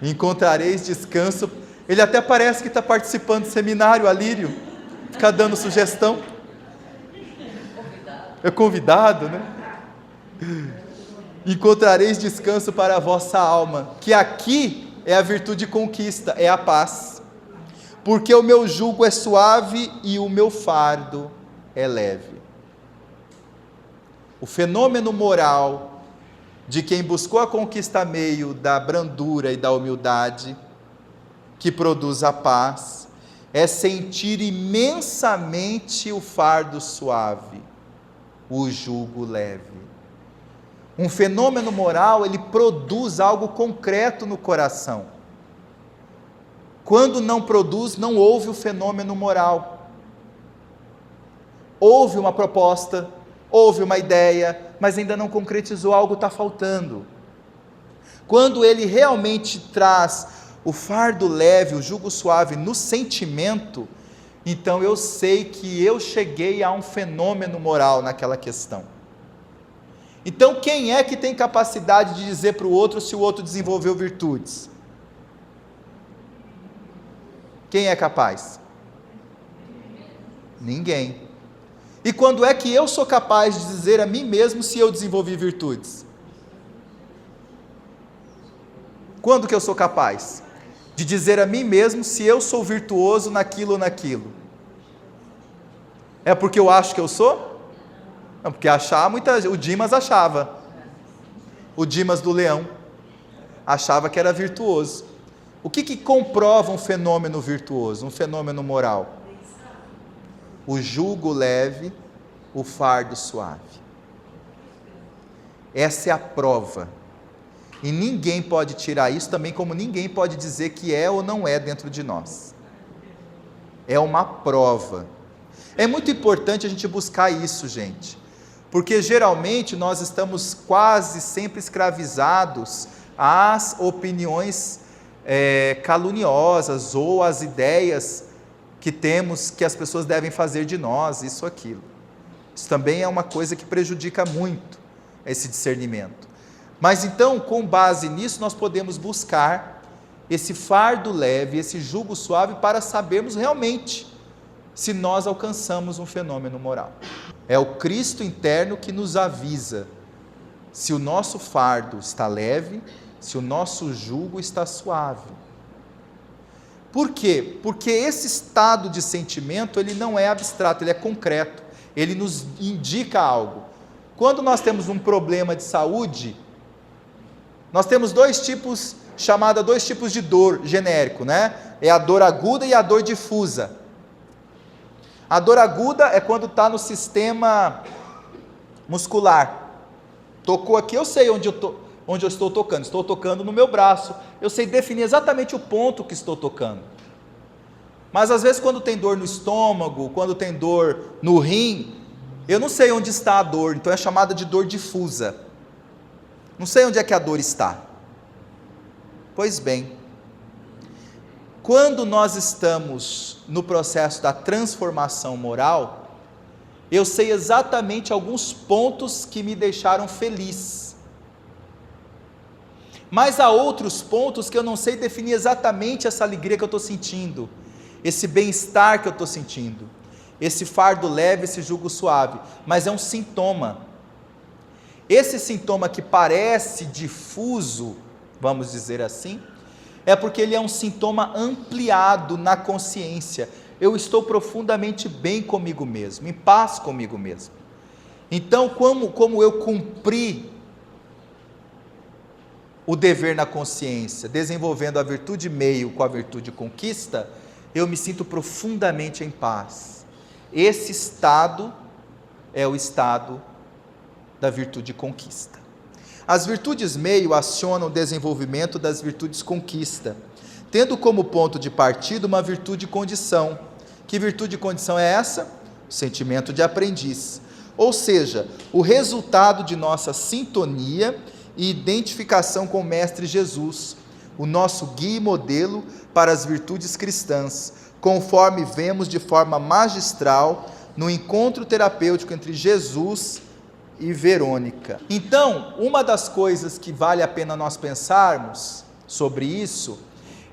Encontrareis descanso. Ele até parece que está participando do seminário, Alírio. Fica dando sugestão. É convidado, né? Encontrareis descanso para a vossa alma. Que aqui é a virtude de conquista, é a paz. Porque o meu jugo é suave e o meu fardo é leve. O fenômeno moral de quem buscou a conquista meio da brandura e da humildade, que produz a paz, é sentir imensamente o fardo suave, o jugo leve. Um fenômeno moral, ele produz algo concreto no coração. Quando não produz, não houve o fenômeno moral. Houve uma proposta, houve uma ideia, mas ainda não concretizou, algo está faltando. Quando ele realmente traz o fardo leve, o jugo suave no sentimento, então eu sei que eu cheguei a um fenômeno moral naquela questão. Então quem é que tem capacidade de dizer para o outro se o outro desenvolveu virtudes? Quem é capaz? Ninguém. E quando é que eu sou capaz de dizer a mim mesmo se eu desenvolvi virtudes? Quando que eu sou capaz de dizer a mim mesmo se eu sou virtuoso naquilo ou naquilo? É porque eu acho que eu sou? Não, porque achar, o Dimas achava. O Dimas do Leão achava que era virtuoso. O que comprova um fenômeno virtuoso, um fenômeno moral? O jugo leve, o fardo suave. Essa é a prova. E ninguém pode tirar isso, também como ninguém pode dizer que é ou não é dentro de nós. É uma prova. É muito importante a gente buscar isso, gente. Porque geralmente nós estamos quase sempre escravizados às opiniões caluniosas ou às ideias que temos que as pessoas devem fazer de nós, isso, aquilo. Isso também é uma coisa que prejudica muito, esse discernimento. Mas então, com base nisso, nós podemos buscar esse fardo leve, esse jugo suave, para sabermos realmente se nós alcançamos um fenômeno moral. É o Cristo interno que nos avisa se o nosso fardo está leve, se o nosso jugo está suave. Por quê? Porque esse estado de sentimento, ele não é abstrato, ele é concreto, ele nos indica algo. Quando nós temos um problema de saúde, nós temos dois tipos de dor genérico, né? É a dor aguda e a dor difusa. A dor aguda é quando está no sistema muscular. Tocou aqui, eu sei onde eu estou tocando. Estou tocando no meu braço. Eu sei definir exatamente o ponto que estou tocando. Mas às vezes quando tem dor no estômago, quando tem dor no rim, eu não sei onde está a dor, então é chamada de dor difusa. Não sei onde é que a dor está. Pois bem, quando nós estamos no processo da transformação moral, eu sei exatamente alguns pontos que me deixaram feliz. Mas há outros pontos que eu não sei definir exatamente essa alegria que eu estou sentindo, esse bem-estar que eu estou sentindo, esse fardo leve, esse jugo suave, mas é um sintoma. Esse sintoma que parece difuso, vamos dizer assim, é porque ele é um sintoma ampliado na consciência. Eu estou profundamente bem comigo mesmo, em paz comigo mesmo. Então, como eu cumpri o dever na consciência, desenvolvendo a virtude meio com a virtude conquista, eu me sinto profundamente em paz. Esse estado é o estado da virtude conquista. As virtudes meio acionam o desenvolvimento das virtudes conquista, tendo como ponto de partida uma virtude condição. Que virtude condição é essa? O sentimento de aprendiz. Ou seja, o resultado de nossa sintonia e identificação com o Mestre Jesus, o nosso guia e modelo para as virtudes cristãs, conforme vemos de forma magistral no encontro terapêutico entre Jesus e Verônica. Então, uma das coisas que vale a pena nós pensarmos sobre isso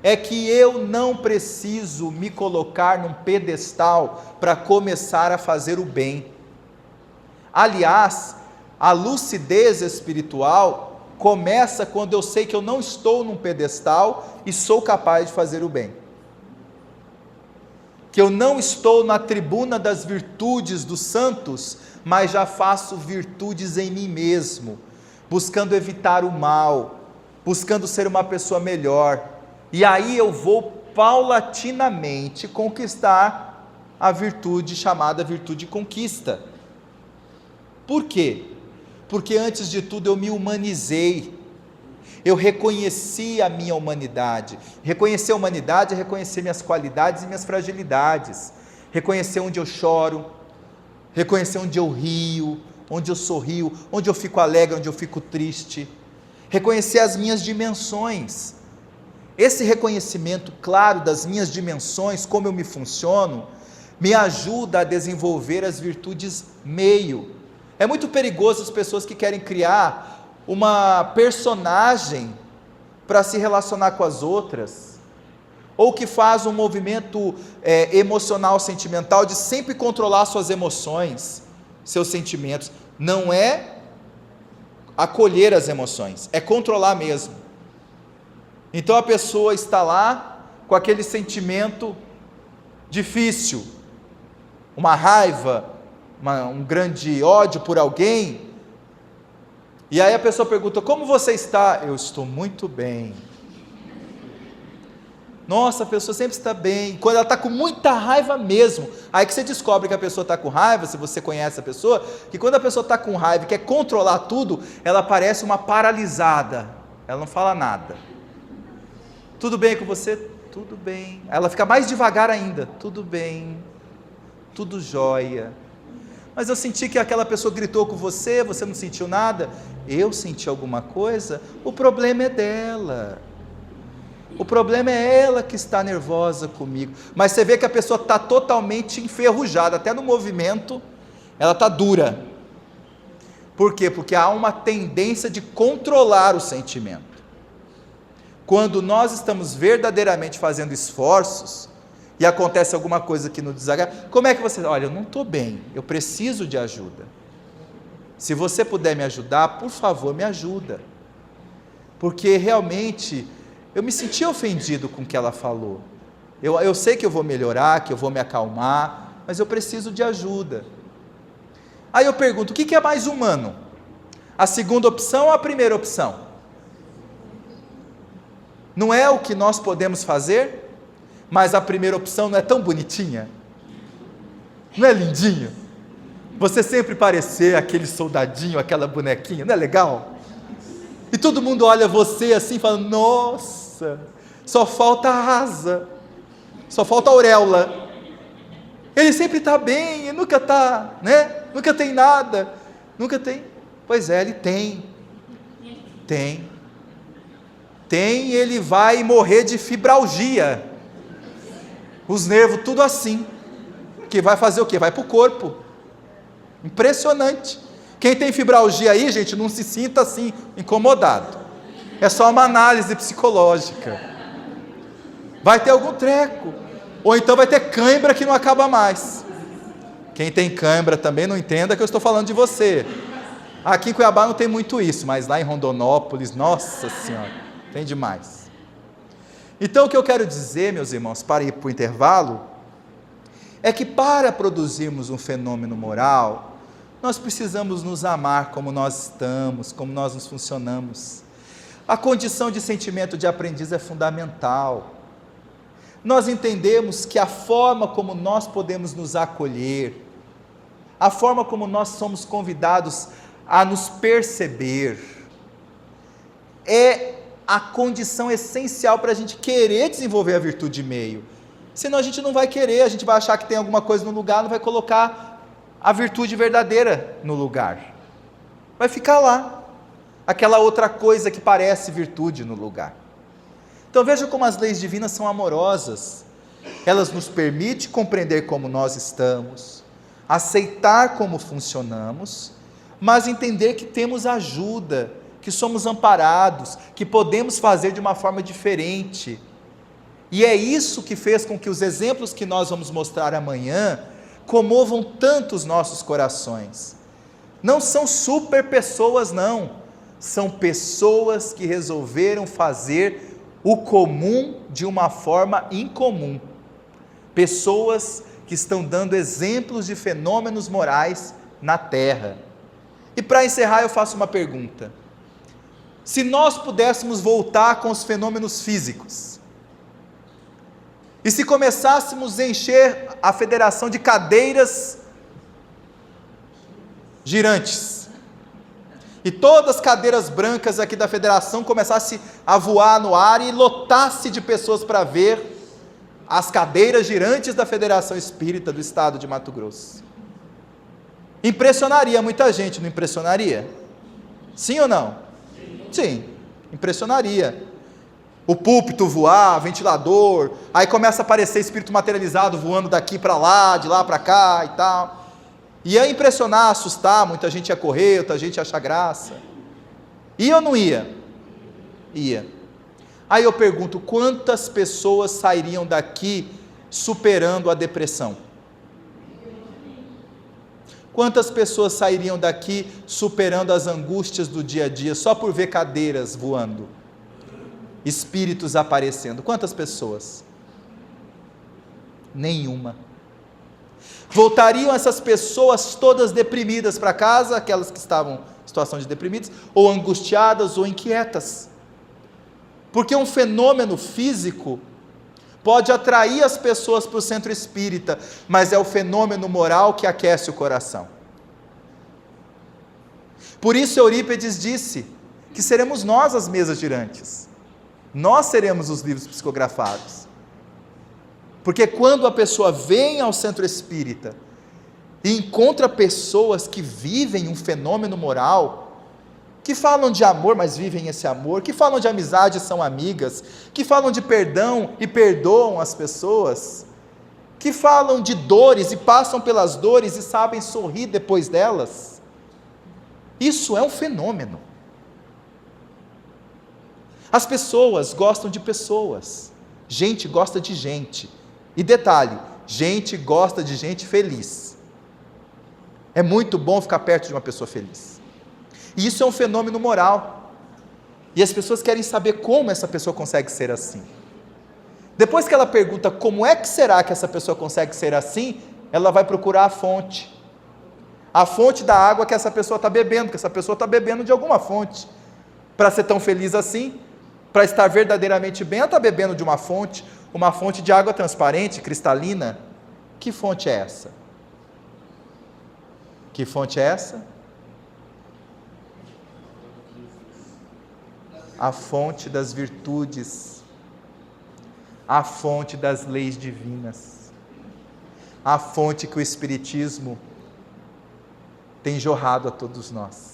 é que eu não preciso me colocar num pedestal para começar a fazer o bem. Aliás, a lucidez espiritual começa quando eu sei que eu não estou num pedestal e sou capaz de fazer o bem. Que eu não estou na tribuna das virtudes dos santos, mas já faço virtudes em mim mesmo, buscando evitar o mal, buscando ser uma pessoa melhor. E aí eu vou paulatinamente conquistar a virtude chamada virtude conquista. Por quê? Porque antes de tudo eu me humanizei, eu reconheci a minha humanidade. Reconhecer a humanidade é reconhecer minhas qualidades e minhas fragilidades, reconhecer onde eu choro, reconhecer onde eu rio, onde eu sorrio, onde eu fico alegre, onde eu fico triste, reconhecer as minhas dimensões. Esse reconhecimento claro das minhas dimensões, como eu me funciono, me ajuda a desenvolver as virtudes meio. É muito perigoso as pessoas que querem criar uma personagem para se relacionar com as outras, ou que faz um movimento emocional, sentimental, de sempre controlar suas emoções, seus sentimentos. Não é acolher as emoções, é controlar mesmo. Então a pessoa está lá com aquele sentimento difícil, uma raiva, um grande ódio por alguém, e aí a pessoa pergunta: como você está? Eu estou muito bem. Nossa, a pessoa sempre está bem. Quando ela está com muita raiva mesmo, aí que você descobre que a pessoa está com raiva, se você conhece a pessoa, que quando a pessoa está com raiva e quer controlar tudo, ela parece uma paralisada, ela não fala nada. Tudo bem com você? Tudo bem. Ela fica mais devagar ainda. Tudo bem, tudo jóia. Mas eu senti que aquela pessoa gritou com você, você não sentiu nada? Eu senti alguma coisa? O problema é dela. O problema é ela que está nervosa comigo. Mas você vê que a pessoa está totalmente enferrujada, até no movimento, ela está dura. Por quê? Porque há uma tendência de controlar o sentimento. Quando nós estamos verdadeiramente fazendo esforços e acontece alguma coisa que nos desagrada, como é que você... Olha, eu não estou bem, eu preciso de ajuda. Se você puder me ajudar, por favor, me ajuda. Porque realmente eu me senti ofendido com o que ela falou. Eu sei que eu vou melhorar, que eu vou me acalmar, mas eu preciso de ajuda. Aí eu pergunto, o que é mais humano? A segunda opção ou a primeira opção? Não é o que nós podemos fazer? Mas a primeira opção não é tão bonitinha? Não é lindinho? Você sempre parecer aquele soldadinho, aquela bonequinha, não é legal? E todo mundo olha você assim e fala, nossa, só falta a asa, só falta a auréola. Ele sempre está bem, ele nunca está, né? Nunca tem nada, nunca tem. Pois é, ele tem. Tem, ele vai morrer de fibralgia. Os nervos tudo assim. Que vai fazer o quê? Vai para o corpo. Impressionante. Quem tem fibralgia aí, gente, não se sinta assim, incomodado. É só uma análise psicológica. Vai ter algum treco. Ou então vai ter cãibra que não acaba mais. Quem tem cãibra também não entenda que eu estou falando de você. Aqui em Cuiabá não tem muito isso, mas lá em Rondonópolis, nossa senhora, tem demais. Então o que eu quero dizer, meus irmãos, para ir para o intervalo, é que para produzirmos um fenômeno moral, nós precisamos nos amar como nós estamos, como nós nos funcionamos. A condição de sentimento de aprendiz é fundamental. Nós entendemos que a forma como nós podemos nos acolher, a forma como nós somos convidados a nos perceber, é a condição essencial para a gente querer desenvolver a virtude de meio. Senão a gente não vai querer, a gente vai achar que tem alguma coisa no lugar, não vai colocar a virtude verdadeira no lugar. Vai ficar lá, aquela outra coisa que parece virtude no lugar. Então veja como as leis divinas são amorosas. Elas nos permitem compreender como nós estamos, aceitar como funcionamos, mas entender que temos ajuda, que somos amparados, que podemos fazer de uma forma diferente. E é isso que fez com que os exemplos que nós vamos mostrar amanhã comovam tanto os nossos corações. Não são super pessoas, não. São pessoas que resolveram fazer o comum de uma forma incomum. Pessoas que estão dando exemplos de fenômenos morais na Terra. E para encerrar eu faço uma pergunta. Se nós pudéssemos voltar com os fenômenos físicos, e se começássemos a encher a federação de cadeiras girantes, e todas as cadeiras brancas aqui da federação começassem a voar no ar e lotasse de pessoas para ver as cadeiras girantes da Federação Espírita do Estado de Mato Grosso. Impressionaria muita gente, não impressionaria? Sim ou não? Sim, impressionaria. O púlpito voar, ventilador, aí começa a aparecer espírito materializado voando daqui para lá, de lá para cá e tal. Ia impressionar, assustar, muita gente ia correr, outra gente ia achar graça. Ia ou não ia? Ia. Aí eu pergunto, quantas pessoas sairiam daqui superando a depressão? Quantas pessoas sairiam daqui superando as angústias do dia a dia, só por ver cadeiras voando? Espíritos aparecendo. Quantas pessoas? Nenhuma. Voltariam essas pessoas todas deprimidas para casa, aquelas que estavam em situação de deprimidas, ou angustiadas ou inquietas. Porque um fenômeno físico pode atrair as pessoas para o centro espírita, mas é o fenômeno moral que aquece o coração. Por isso Eurípides disse que seremos nós as mesas girantes. Nós seremos os livros psicografados. Porque quando a pessoa vem ao centro espírita e encontra pessoas que vivem um fenômeno moral, que falam de amor, mas vivem esse amor, que falam de amizade e são amigas, que falam de perdão e perdoam as pessoas, que falam de dores e passam pelas dores e sabem sorrir depois delas. Isso é um fenômeno. As pessoas gostam de pessoas, gente gosta de gente. E detalhe, gente gosta de gente feliz. É muito bom ficar perto de uma pessoa feliz. E isso é um fenômeno moral. E as pessoas querem saber como essa pessoa consegue ser assim. Depois que ela pergunta como é que será que essa pessoa consegue ser assim, ela vai procurar a fonte. A fonte da água que essa pessoa está bebendo, porque essa pessoa está bebendo de alguma fonte. Para ser tão feliz assim, para estar verdadeiramente bem, ela está bebendo de uma fonte de água transparente, cristalina. Que fonte é essa? Que fonte é essa? A fonte das virtudes, a fonte das leis divinas, a fonte que o Espiritismo tem jorrado a todos nós.